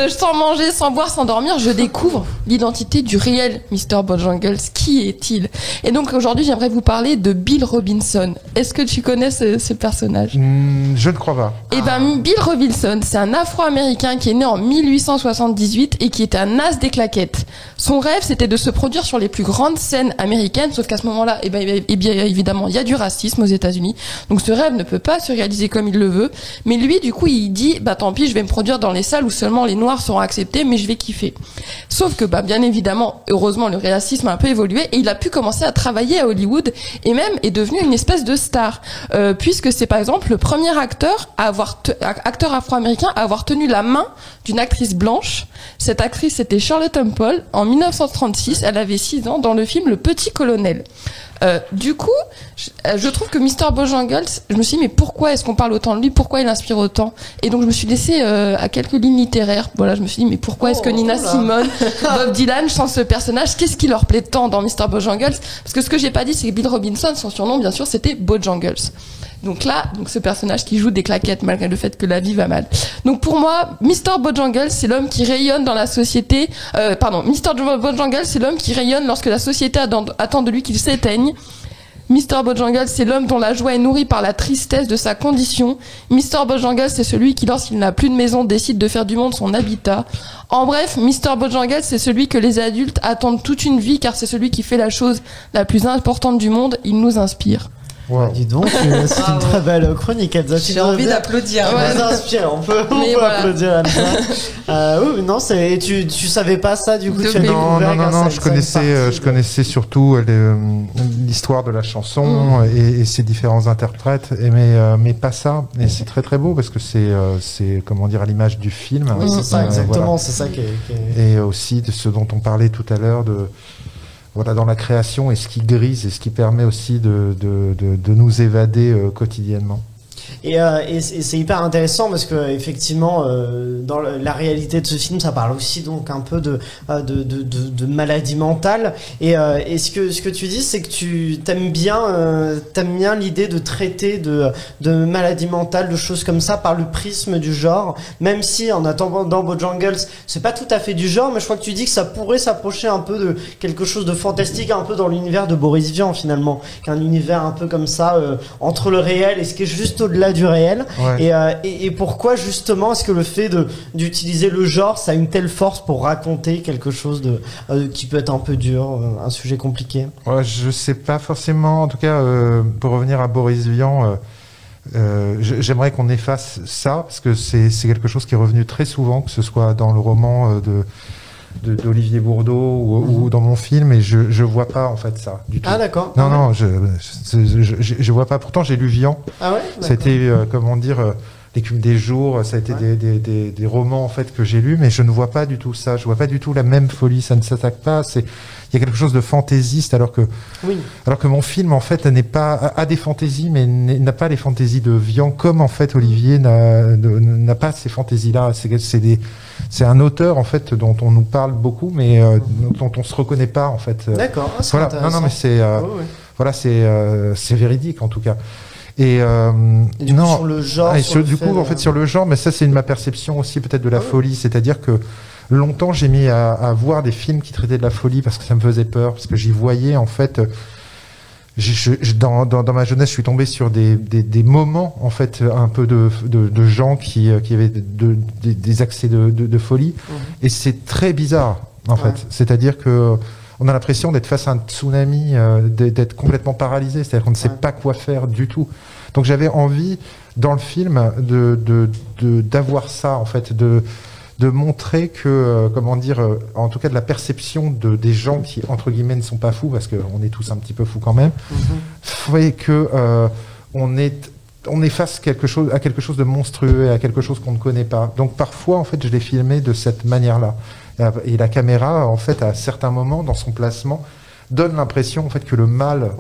sans manger, sans boire, sans dormir, je découvre l'identité du réel Mr. Bojangles. Qui est-il? Et donc aujourd'hui, j'aimerais vous parler de Bill Robinson. Est-ce que tu connais ce personnage? Je ne crois pas. Eh ben, Bill Robinson, c'est un Afro-Américain qui est né en 1878 et qui était un as des claquettes. Son rêve, c'était de se produire sur les plus grandes scènes américaines, sauf qu'à ce moment-là, eh bien évidemment, il y a du racisme aux États-Unis. Donc ce rêve ne peut pas se réaliser comme il le veut. Mais lui, du coup, il dit, tant pis, je vais me produire dans les salles où seulement les Noirs seront acceptés, mais je vais kiffer. Sauf que, bien évidemment, heureusement, le racisme a un peu évolué et il a pu commencer à travailler à Hollywood et même est devenu une espèce de star, puisque c'est par exemple le premier acteur afro-américain à avoir tenu la main d'une actrice blanche. Cette actrice, c'était Shirley Temple. En 1936, elle avait 6 ans dans le film Le Petit Colonel. Du coup, je trouve que Mr. Bojangles, je me suis dit, mais pourquoi est-ce qu'on parle autant de lui? Pourquoi il inspire autant? Et donc, je me suis laissée à quelques lignes littéraires. Voilà, je me suis dit, mais pourquoi est-ce que Nina Simone, Bob Dylan, chantent ce personnage? Qu'est-ce qui leur plaît tant dans Mr. Bojangles? Parce que ce que j'ai pas dit, c'est que Bill Robinson, son surnom, bien sûr, c'était Bojangles. Donc là, ce personnage qui joue des claquettes malgré le fait que la vie va mal. Donc pour moi, Mr. Bojangles, c'est l'homme qui rayonne dans la société. Mr. Bojangles, c'est l'homme qui rayonne lorsque la société attend de lui qu'il s'éteigne. Mr. Bojangles, c'est l'homme dont la joie est nourrie par la tristesse de sa condition. Mr. Bojangles, c'est celui qui, lorsqu'il n'a plus de maison, décide de faire du monde son habitat. En bref, Mr. Bojangles, c'est celui que les adultes attendent toute une vie, car c'est celui qui fait la chose la plus importante du monde. Il nous inspire. Wow. Dis donc, c'est une très belle chronique, Elsa. J'ai envie d'applaudir. Ouais, inspire, on peut voilà. applaudir Elsa. Oui, non, tu savais pas ça, du coup, tu as Non, découvert grâce à je Elsa, connaissais surtout l'histoire de la chanson et ses différents interprètes, mais pas ça. Et c'est très très beau parce que c'est comment dire, à l'image du film. Oui, c'est ça, exactement, voilà. c'est ça qui est... Et aussi de ce dont on parlait tout à l'heure dans la création et ce qui grise et ce qui permet aussi de nous évader quotidiennement. Et c'est hyper intéressant parce que effectivement dans la réalité de ce film, ça parle aussi donc un peu de maladie mentale. Et ce que tu dis, c'est que tu t'aimes bien l'idée de traiter de maladie mentale, de choses comme ça par le prisme du genre. Même si en attendant Bojangles, c'est pas tout à fait du genre, mais je crois que tu dis que ça pourrait s'approcher un peu de quelque chose de fantastique, un peu dans l'univers de Boris Vian finalement, qu'un univers un peu comme ça entre le réel et ce qui est juste au-delà du réel. Ouais. Et pourquoi justement est-ce que le fait d'utiliser le genre, ça a une telle force pour raconter quelque chose qui peut être un peu dur, un sujet compliqué? Ouais, je sais pas forcément. En tout cas, pour revenir à Boris Vian, j'aimerais qu'on efface ça parce que c'est quelque chose qui est revenu très souvent, que ce soit dans le roman d'Olivier Bourdeau ou dans mon film, et je vois pas en fait ça du tout. Ah d'accord. Non, je vois pas. Pourtant j'ai lu Vian. Ah ouais. Ça a été comment dire, l'écume des jours. Ça a été des romans en fait que j'ai lus, mais je ne vois pas du tout ça. Je vois pas du tout la même folie. Ça ne s'attaque pas. Il y a quelque chose de fantaisiste alors que mon film en fait a des fantaisies, mais n'a pas les fantaisies de Vian, comme en fait Olivier n'a pas ces fantaisies là. C'est un auteur en fait dont on nous parle beaucoup, mais dont on se reconnaît pas en fait. D'accord. Voilà. Non, mais c'est voilà, c'est véridique en tout cas. Et du coup, sur le genre, en fait sur le genre, mais ça c'est ma perception aussi peut-être de la folie, c'est-à-dire que longtemps j'ai mis à voir des films qui traitaient de la folie parce que ça me faisait peur, parce que j'y voyais en fait. Dans ma jeunesse, je suis tombé sur des moments en fait un peu de gens qui avaient des accès de folie, et c'est très bizarre en fait. C'est-à-dire que on a l'impression d'être face à un tsunami, d'être complètement paralysé, c'est-à-dire qu'on ne sait pas quoi faire du tout. Donc j'avais envie dans le film d'avoir ça en fait, de montrer que, comment dire, en tout cas de la perception des gens qui, entre guillemets, ne sont pas fous, parce qu'on est tous un petit peu fous quand même, fait que on est face à quelque chose de monstrueux, à quelque chose qu'on ne connaît pas. Donc parfois, en fait, je l'ai filmé de cette manière-là. Et la caméra, en fait, à certains moments, dans son placement, donne l'impression, en fait, que le mal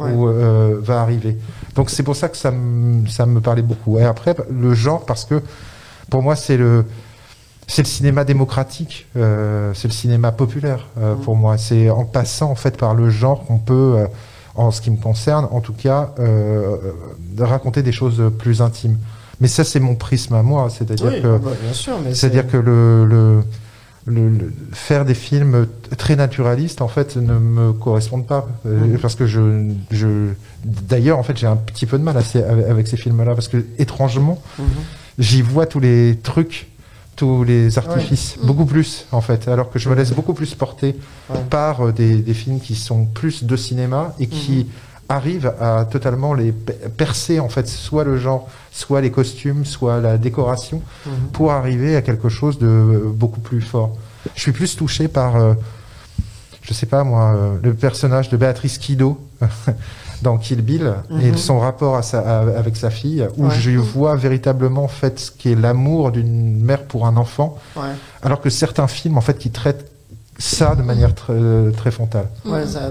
va arriver. Donc c'est pour ça que ça me parlait beaucoup. Et après, le genre, parce que pour moi, c'est le cinéma démocratique, c'est le cinéma populaire pour moi. C'est en passant en fait par le genre qu'on peut en ce qui me concerne, en tout cas, de raconter des choses plus intimes. Mais ça, c'est mon prisme à moi, c'est-à-dire bien sûr, mais c'est-à-dire que le faire des films très naturalistes, en fait, ne me correspondent pas, parce que d'ailleurs, en fait, j'ai un petit peu de mal avec ces films-là, parce que étrangement, j'y vois tous les trucs, tous les artifices, beaucoup plus, en fait, alors que je me laisse beaucoup plus porter par des films qui sont plus de cinéma et qui arrivent à totalement les percer, en fait, soit le genre, soit les costumes, soit la décoration, pour arriver à quelque chose de beaucoup plus fort. Je suis plus touché par, je sais pas moi, le personnage de Béatrice Kiddo dans Kill Bill et son rapport avec sa fille, où je vois véritablement, en fait, ce qu'est l'amour d'une mère pour un enfant, alors que certains films, en fait, qui traitent ça de manière très frontale.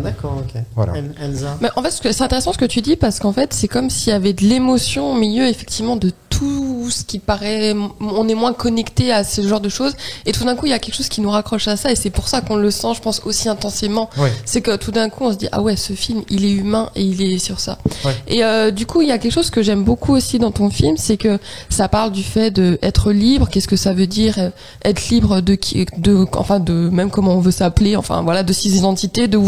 D'accord, ok. Voilà. Elsa. Mais en fait, c'est intéressant ce que tu dis, parce qu'en fait, c'est comme s'il y avait de l'émotion au milieu, effectivement, de tout ce qui paraît, on est moins connecté à ce genre de choses, et tout d'un coup il y a quelque chose qui nous raccroche à ça, et c'est pour ça qu'on le sent, je pense, aussi intensément. C'est que tout d'un coup on se dit, ah ouais, ce film il est humain et il est sur ça. Et du coup il y a quelque chose que j'aime beaucoup aussi dans ton film, c'est que ça parle du fait d'être libre. Qu'est-ce que ça veut dire être libre de même comment on veut s'appeler, enfin voilà, de ses identités, de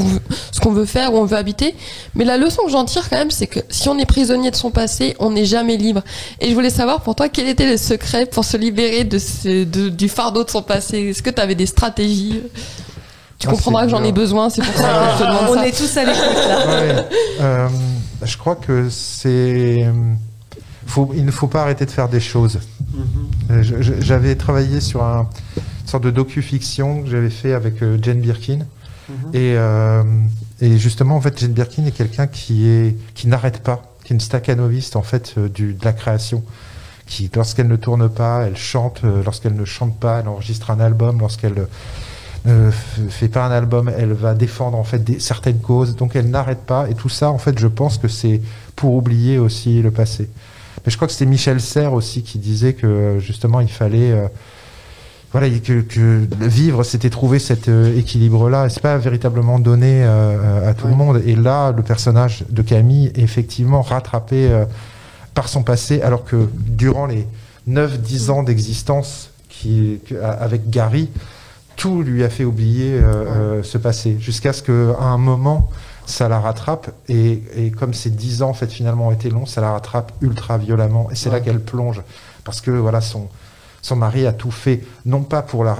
ce qu'on veut faire, où on veut habiter. Mais la leçon que j'en tire quand même, c'est que si on est prisonnier de son passé, on n'est jamais libre. Et je voulais savoir pour toi, quel était le secret pour se libérer du fardeau de son passé? Est-ce que tu avais des stratégies? Tu comprendras que j'en ai besoin, c'est pour ça que je te demande ça. On est tous à l'écoute là. Je crois que il ne faut pas arrêter de faire des choses. J'avais travaillé sur une sorte de docu-fiction que j'avais fait avec Jane Birkin. Et justement, en fait, Jane Birkin est quelqu'un qui n'arrête pas, qui est une stakhanoviste, en fait, de la création. Qui, lorsqu'elle ne tourne pas, elle chante. Lorsqu'elle ne chante pas, elle enregistre un album. Lorsqu'elle ne fait pas un album, elle va défendre, en fait, certaines causes. Donc elle n'arrête pas. Et tout ça, en fait, je pense que c'est pour oublier aussi le passé. Mais je crois que c'était Michel Serres aussi qui disait que justement il fallait que vivre, c'était trouver cet équilibre-là. Et c'est pas véritablement donné à tout le monde. Et là, le personnage de Camille est effectivement rattrapé par son passé, alors que durant les 9-10 ans d'existence avec Gary, tout lui a fait oublier ce passé, jusqu'à ce qu'à un moment, ça la rattrape, et comme ces 10 ans, en fait, finalement, ont été longs, ça la rattrape ultra violemment, et c'est là qu'elle plonge, parce que voilà, son mari a tout fait, non pas pour la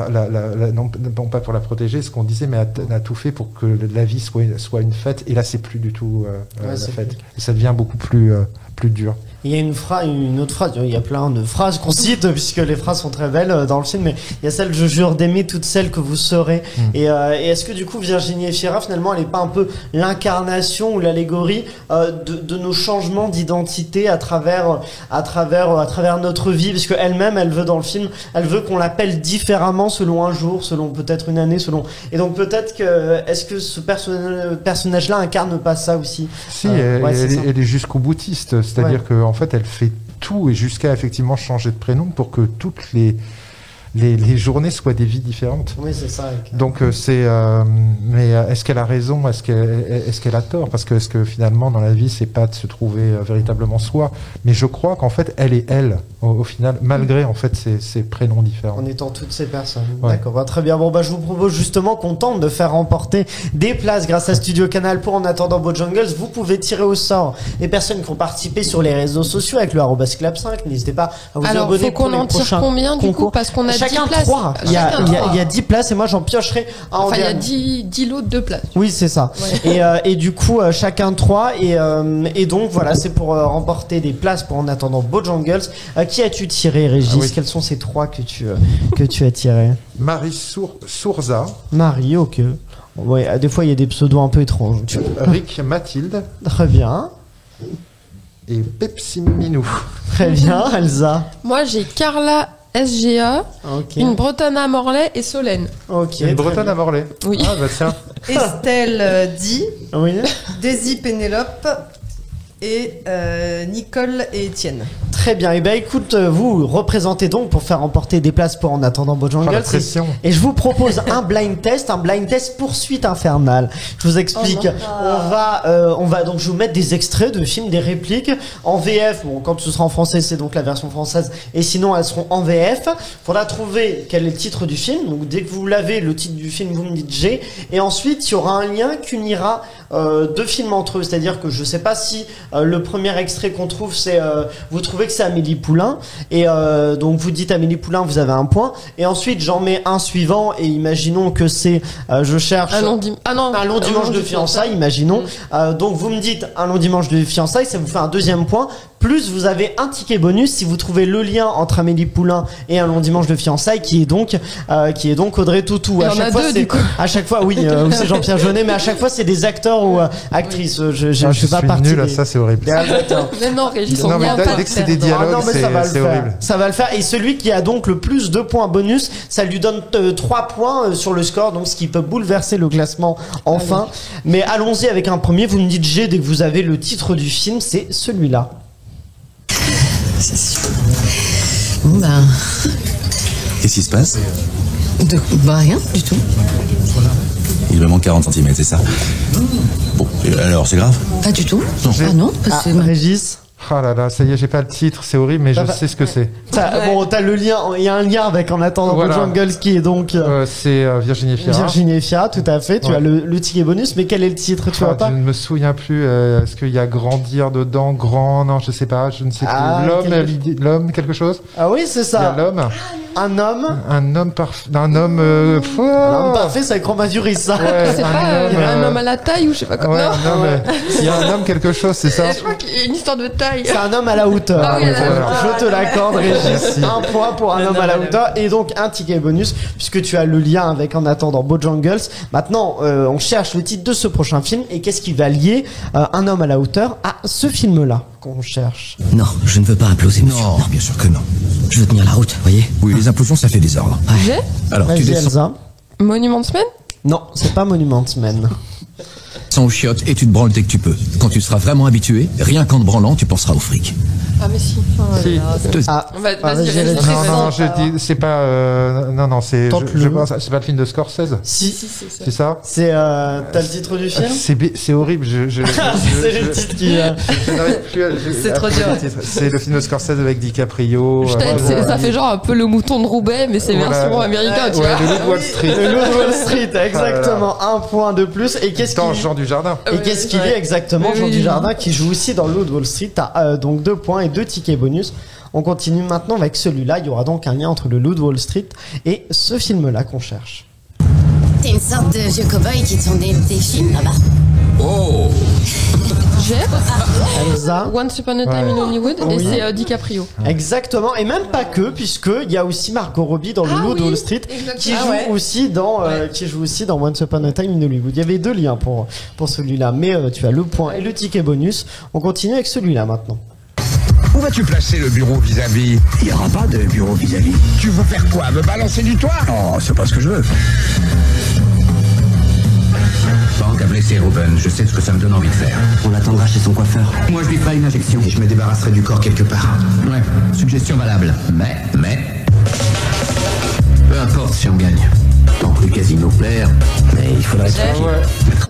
protéger, ce qu'on disait, mais a tout fait pour que la vie soit une fête, et là, c'est plus du tout la fête, et ça devient beaucoup plus dur. Il y a une autre phrase, il y a plein de phrases qu'on cite, puisque les phrases sont très belles dans le film, mais il y a celle « Je jure d'aimer toutes celles que vous serez ». Et est-ce que du coup Virginie Efira, finalement, elle n'est pas un peu l'incarnation ou l'allégorie de nos changements d'identité à travers notre vie, parce qu'elle-même, elle veut dans le film, elle veut qu'on l'appelle différemment selon un jour, selon peut-être une année, et donc peut-être que, est-ce que ce personnage-là incarne pas ça aussi? Si, elle est jusqu'au boutiste, c'est-à-dire que en fait, elle fait tout, et jusqu'à effectivement changer de prénom pour que toutes les journées soient des vies différentes. Oui, c'est ça. Donc mais est-ce qu'elle a raison? Est-ce qu'elle a tort? Parce que est-ce que finalement dans la vie, c'est pas de se trouver véritablement soi? Mais je crois qu'en fait, elle est elle au final, malgré en fait ces prénoms différents. En étant toutes ces personnes. D'accord, très bien. Bon, je vous propose justement qu'on tente de faire remporter des places grâce à Studio Canal pour En attendant Bojangles. Vous pouvez tirer au sort les personnes qui ont participé sur les réseaux sociaux avec le @clap5. N'hésitez pas à vous abonner. Faut qu'on en tire combien du coup, parce qu'on a chacun 10 places. 3. Il y a 10 places, et moi j'en piocherai un. Enfin, il y a 10 lots de 2 places. Oui, c'est ça. Et du coup, chacun 3. Et donc voilà, c'est pour remporter des places pour En attendant Bojangles. Qui as-tu tiré, Régis? Quels sont ces 3 que tu as tirés? Marie Sourza. Marie, ok. Ouais, des fois il y a des pseudos un peu étranges. Rick Mathilde. Très bien. Et Pepsi Minou. Très bien, Elsa. Moi j'ai Carla SGA, une Bretonne à Morlaix et Solène. Une Bretonne à Morlaix. Oui. Ah bah tiens. Estelle Di. Oui. Daisy Pénélope. et Nicole et Étienne. Très bien. Et ben écoute, vous représentez donc pour faire remporter des places pour En attendant Bojangles. La pression. Et je vous propose un blind test poursuite infernale. Je vous explique. On va donc je vais vous mettre des extraits de films, des répliques en VF. Bon, quand ce sera en français, c'est donc la version française. Et sinon, elles seront en VF. Faudra trouver quel est le titre du film. Donc dès que vous l'avez, le titre du film, vous me dites G. Et ensuite, il y aura un lien qu'unira deux films entre eux. C'est-à-dire que je sais pas si le premier extrait qu'on trouve, c'est vous trouvez que c'est Amélie Poulain. Et donc vous dites Amélie Poulain, vous avez un point. Et ensuite, j'en mets un suivant. Et imaginons que c'est je cherche un long dimanche de fiançailles, imaginons. Donc vous me dites un long dimanche de fiançailles, ça vous fait un deuxième point. Plus vous avez un ticket bonus si vous trouvez le lien entre Amélie Poulain et un long dimanche de fiançailles qui est donc Audrey Tautou. À chaque fois, oui, c'est Jean-Pierre Jeunet, mais à chaque fois c'est des acteurs ou actrices. Je suis pas parti. Nul, ça c'est horrible. Mais non, Régis, non, mais dès que c'est des dialogues, c'est horrible. Ça va le faire. Et celui qui a donc le plus de points bonus, ça lui donne 3 points sur le score, donc ce qui peut bouleverser le classement enfin. Mais allons-y avec un premier. Vous me dites G dès que vous avez le titre du film, c'est celui-là. C'est sûr. Bon ben. Qu'est-ce qui se passe? Rien du tout. Il me manque 40 cm, c'est ça? Bon, alors c'est grave? Pas du tout. Non, parce que. Régis. Ah là là, ça y est, j'ai pas le titre, c'est horrible, mais je sais ce que c'est. Bon, t'as le lien, il y a un lien avec En attendant Bojangles qui est donc. C'est Virginie Fira. Virginie Fira, tout à fait. Tu as le ticket bonus, mais quel est le titre? Tu vois pas? Je ne me souviens plus. Est-ce qu'il y a grandir dedans? Non, je sais pas, je ne sais plus. L'homme, quelque chose? Ah oui, c'est ça. Il y a l'homme. Un homme parfait. Un homme parfait, c'est avec Romain Duris, ça. Ouais, c'est pas un homme à la taille ou je sais pas comment. Il y a un homme quelque chose, c'est ça? Je crois qu'il y a une histoire de taille. C'est un homme à la hauteur. Ah oui, je te l'accorde, Régis. Un point pour un homme à la hauteur et donc un ticket bonus puisque tu as le lien avec En attendant Bojangles. Maintenant, on cherche le titre de ce prochain film et qu'est-ce qui va lier Un homme à la hauteur à ce film-là qu'on cherche. Non, je ne veux pas imploser. Non, bien sûr que non. Je veux tenir la route, voyez. Oui, les implosions, ça fait désordre. J'ai Alors, tu descends Elsa. Monument Man? Non, c'est pas Monument Man. aux chiottes et tu te branles dès que tu peux. Quand tu seras vraiment habitué, rien qu'en te branlant, tu penseras au fric. Ah mais si. Vas-y, non, je dis, c'est pas, non, c'est, je pense, c'est pas le film de Scorsese. Si, c'est ça. C'est, t'as le titre du film? C'est horrible, c'est le titre qui, je n'arrive plus à, c'est trop dur. C'est le film de Scorsese avec DiCaprio. Ça fait genre un peu le mouton de Roubaix, mais c'est version américaine, tu vois. Le Loup de Wall Street. Le Loup de Wall Street, exactement. Un point de plus. Et qu'est-ce qu'il Jean Dujardin. Et qu'est-ce qu'il est exactement, Jean Dujardin, qui joue aussi dans le Loup de Wall Street. T'as donc 2 points et 2 tickets bonus. On continue maintenant avec celui-là. Il y aura donc un lien entre le Loup de Wall Street et ce film-là qu'on cherche. T'es une sorte de vieux cow-boy qui tourne des films là-bas. Oh. Elsa. Once Upon a Time in Hollywood, et c'est DiCaprio. Exactement, et même pas que, puisque il y a aussi Margot Robbie dans le Loup de Wall Street, qui joue aussi dans Once Upon a Time in Hollywood. Il y avait 2 liens pour celui-là, mais tu as le point et le ticket bonus. On continue avec celui-là maintenant. Où vas-tu placer le bureau vis-à-vis? Il n'y aura pas de bureau vis-à-vis. Tu veux faire quoi? Me balancer du toit? Non, c'est pas ce que je veux. Banque à blesser, Ruben. Je sais ce que ça me donne envie de faire. On l'attendra chez son coiffeur. Moi, je lui ferai une injection. Et je me débarrasserai du corps quelque part. Ouais, suggestion valable. Mais... Peu importe si on gagne. Tant que le casino plaire, mais il faudrait être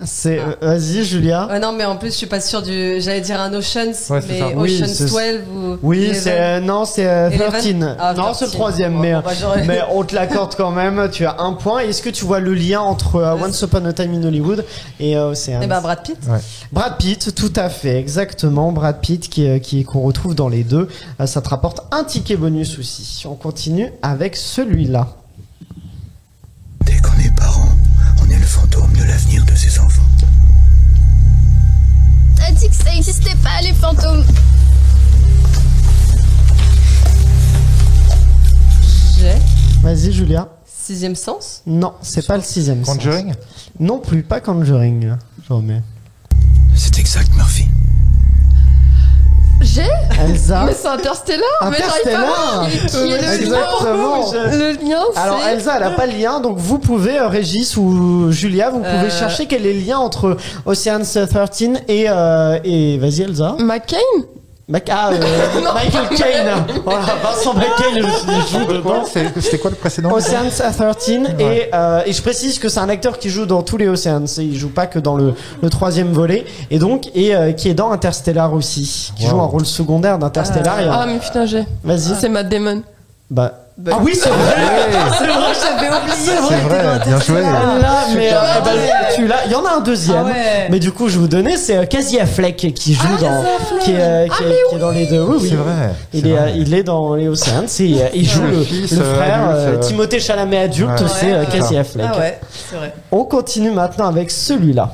C'est vas-y Julia. Non mais en plus je suis pas sûre du, j'allais dire un Ocean's, mais ça. Ocean's 12 ou oui c'est 13. Ah, non c'est le 3e, mais on te l'accorde quand même. Tu as 1 point. Est-ce que tu vois le lien entre Once Upon a Time in Hollywood et Ocean's? Eh ben Brad Pitt. Ouais. Brad Pitt, tout à fait, exactement. Brad Pitt qu'on retrouve dans les deux. Ça te rapporte un ticket bonus aussi. On continue avec celui-là. Dès qu'on est parents, on est le fantôme de l'avenir de ses enfants. T'as dit que ça n'existait pas, les fantômes. Vas-y, Julia. 6e sens? Non, c'est pas le 6e sens. Conjuring? Non plus, pas Conjuring. Je remets. C'est exact, Murphy. Elsa. Mais c'est Interstellar. Mais j'arrive pas à voir qui est le Exactement. Le lien, c'est... Alors Elsa, elle a pas le lien, donc vous pouvez, Régis ou Julia, vous pouvez chercher quel est le lien entre Ocean's 13 et vas-y Elsa. McCain. Michael Caine. Voilà, Vincent McCain, il joue dedans. C'était quoi le précédent? Ocean's 13 et je précise que c'est un acteur qui joue dans tous les Oceans. Il joue pas que dans le troisième volet et donc qui est dans Interstellar aussi, qui joue un rôle secondaire d'Interstellar. Ah mais putain Vas-y. C'est Matt Damon. Ah oui, c'est vrai. C'est vrai, j'avais oublié. C'est vrai, bien joué. Mais tu l'as. Il y en a un deuxième. Mais du coup, je vous donnais, c'est Casey Affleck qui joue qui est dans les deux. Oui, c'est vrai. Il est dans les Oceans. Il joue le frère Timothée Chalamet adulte. C'est Casey Affleck. Ah ouais, c'est vrai. On continue maintenant avec celui-là.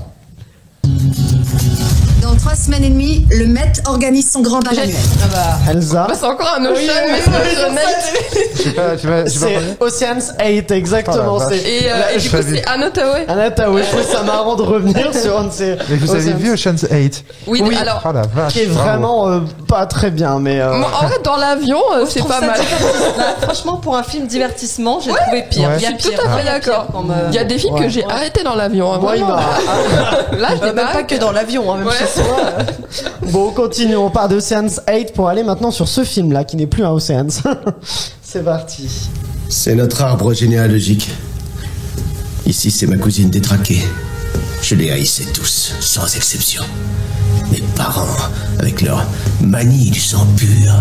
Dans 3 semaines et demie, le Met organise son grand bal annuel. Elsa. C'est encore un Ocean, mais c'est Ocean's 8, exactement. Et du coup, c'est Anna Tawai. Anna Tawai, je trouve ça marrant de revenir sur un de ces. Mais vous avez vu Ocean's 8? Oui, alors. Oh la vache. Qui est vraiment pas très bien, mais. En vrai, dans l'avion, c'est pas mal. Franchement, pour un film divertissement, j'ai trouvé pire. Je suis tout à fait d'accord. Il y a des films que j'ai arrêtés dans l'avion. Moi, il m'a. Là, même pas que dans l'avion, même chez soi. Bon, on continue. On part d'Ocean's 8 pour aller maintenant sur ce film-là, qui n'est plus un Ocean's. C'est parti. C'est notre arbre généalogique. Ici, c'est ma cousine détraquée. Je les haïssais tous, sans exception. Mes parents, avec leur manie du sang pur.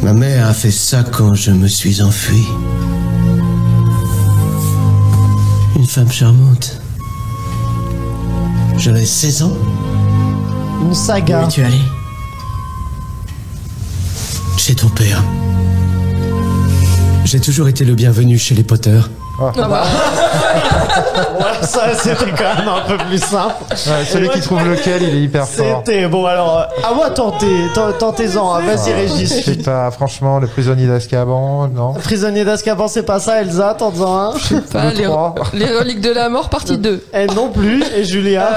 Ma mère a fait ça quand je me suis enfui. Une femme charmante. J'avais 16 ans. Une saga. Où es-tu allé? Chez ton père. J'ai toujours été le bienvenu chez les Potter. Voilà, ça c'était quand même un peu plus simple. Celui qui trouve lequel, il est hyper fort. C'était bon alors. À moi tentez-en. Vas-y Régis. Je sais pas, franchement, le prisonnier d'Azkaban, non. Prisonnier d'Azkaban, c'est pas ça, Elsa, tentez-en un. Je sais pas, les reliques de la mort, partie 2. Elle non plus, et Julia.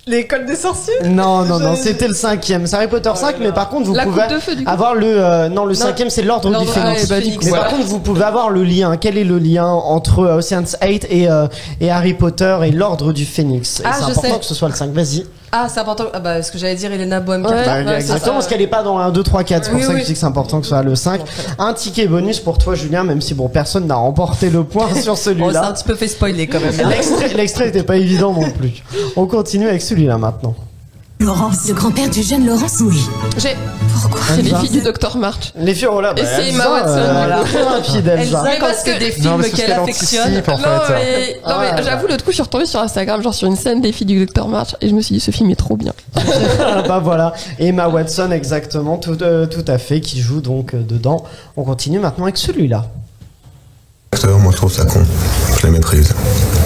L'école des sorciers? Non, c'était le 5e. C'est Harry Potter 5, mais par contre, vous pouvez avoir le... non, le 5e, c'est l'ordre du Phénix. Mais par contre, vous pouvez avoir le lien. Quel est le lien entre Ocean's 8 et Harry Potter et l'ordre du Phénix? C'est important que ce soit le 5. Vas-y. Ah, c'est important. Ah bah, ce que j'allais dire, Elena Bohem Carter. Exactement, parce qu'elle est pas dans le 1, 2, 3, 4. C'est pour ça que je dis que c'est important que ce soit le 5. Un ticket bonus pour toi, Julien, même si bon, personne n'a remporté le point sur celui-là. C'est un petit peu fait spoiler quand même. L'extrait n'était pas évident non plus. On continue avec celui-là maintenant. Laurence, le grand-père du jeune Laurence, oui. Pourquoi? C'est les filles du Dr. March. Les filles, oh là, et c'est Emma Watson. Rapide, Elsa. Mais parce que des films qu'elle affectionne. Non, mais j'avoue, l'autre coup, je suis retombée sur Instagram, genre sur une scène des filles du Dr. March, et je me suis dit, ce film est trop bien. Bah voilà. Emma Watson, exactement, tout à fait, qui joue donc dedans. On continue maintenant avec celui-là. Moi je trouve ça con, je les méprise.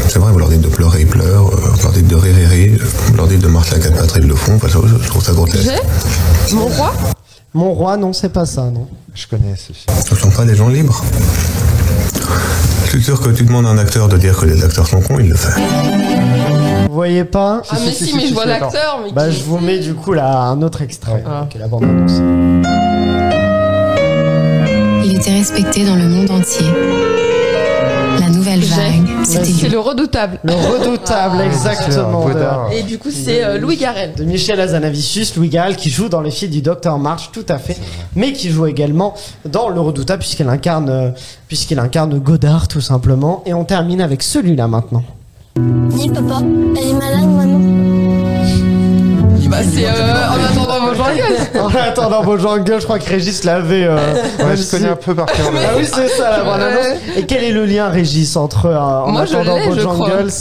C'est vrai, vous leur dites de pleurer, ils pleurent, vous leur dites de rire, ils rient, vous leur dites de marcher à quatre pattes, ils le font, enfin, je trouve ça grotesque. Mon roi? Mon roi, non, c'est pas ça, non. Je connais ce film. Ce ne sont pas des gens libres. Je suis sûr que tu demandes à un acteur de dire que les acteurs sont cons, il le fait. Vous voyez pas? Ah mais si, mais je vois l'acteur. Bah je vous mets du coup là un autre extrait, qui est la bande-annonce. Il était respecté dans le monde entier. La nouvelle vague, c'est le Redoutable. Le Redoutable, exactement. Et du coup, c'est Louis Garrel. De Michel Hazanavicius, Louis Garrel, qui joue dans les films du Dr. March, tout à fait, mais qui joue également dans Le Redoutable, puisqu'il incarne Godard, tout simplement. Et on termine avec celui-là maintenant. Dis papa, elle est malade maman. Bah c'est en attendant vos jungles. En attendant vos jungles, je crois que Régis l'avait. Ouais, je connais un peu par cœur. Ah oui, c'est ça la bonne annonce. Et quel est le lien, Régis, entre En attendant vos jungles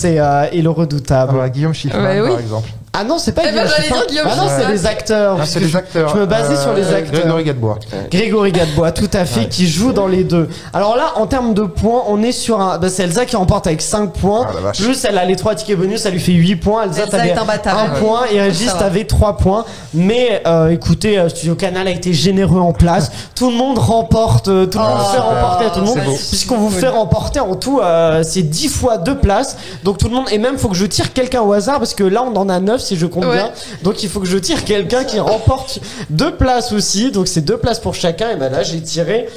et Le Redoutable? Guillaume Chiffman, par exemple. Ah non, c'est pas Eh ben, Guillaume j'allais Chiffin. dire Guillaume Ah non, c'est Chiffin. les acteurs. Ah, parce c'est que les acteurs. Je me basais sur les acteurs. Grégory Gadebois. Grégory Gadebois, tout à fait, qui joue dans les deux. Alors là, en termes de points, on est sur un. C'est Elsa qui remporte avec 5 points. Ah, la vache. Plus elle a les 3 tickets bonus, ça lui fait 8 points. Elsa, Elsa t'avais est imbattable. 1 point et Régis, Ça va. t'avais 3 points. Mais écoutez, Studio Canal a été généreux en place. Tout le monde remporte, tout le monde fait super. remporter à tout le monde. C'est beau. Puisqu'on vous fait remporter en tout, c'est 10 fois 2 places. Donc tout le monde, et même faut que je tire quelqu'un au hasard parce que là on en a 9 si je compte Ouais. bien. Donc il faut que je tire quelqu'un qui remporte 2 places aussi. Donc c'est 2 places pour chacun. Et ben là j'ai tiré,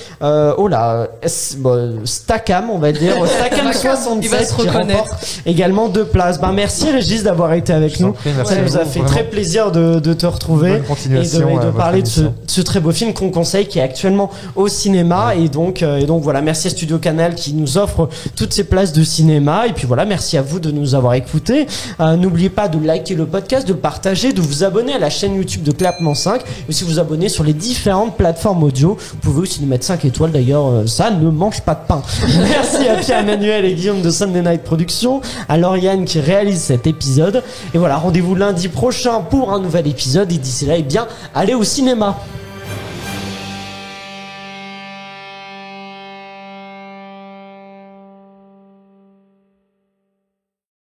Stakam, on va dire. Stakam Il va 67 se qui reconnaître. remporte également 2 places. Ben merci Régis d'avoir été avec nous. prie, merci Ça à nous a vous, fait vraiment. très plaisir de te retrouver Bonne et continuation de à votre parler de émission. ce très beau film qu'on conseille qui est actuellement au cinéma. Et donc voilà, merci à Studio Canal qui nous offre toutes ces places de cinéma. Et puis voilà, merci à vous de nous avoir écoutés. N'oubliez pas de liker le podcast, de le partager, de vous abonner à la chaîne YouTube de Clapement 5 et aussi vous abonner sur les différentes plateformes audio. Vous pouvez aussi nous mettre 5 étoiles d'ailleurs, ça ne mange pas de pain. Merci à Pierre-Emmanuel et Guillaume de Sunday Night Productions, à Lauriane qui réalise cet épisode. Et voilà, rendez-vous lundi prochain pour un nouvel épisode et d'ici là, eh bien, allez au cinéma.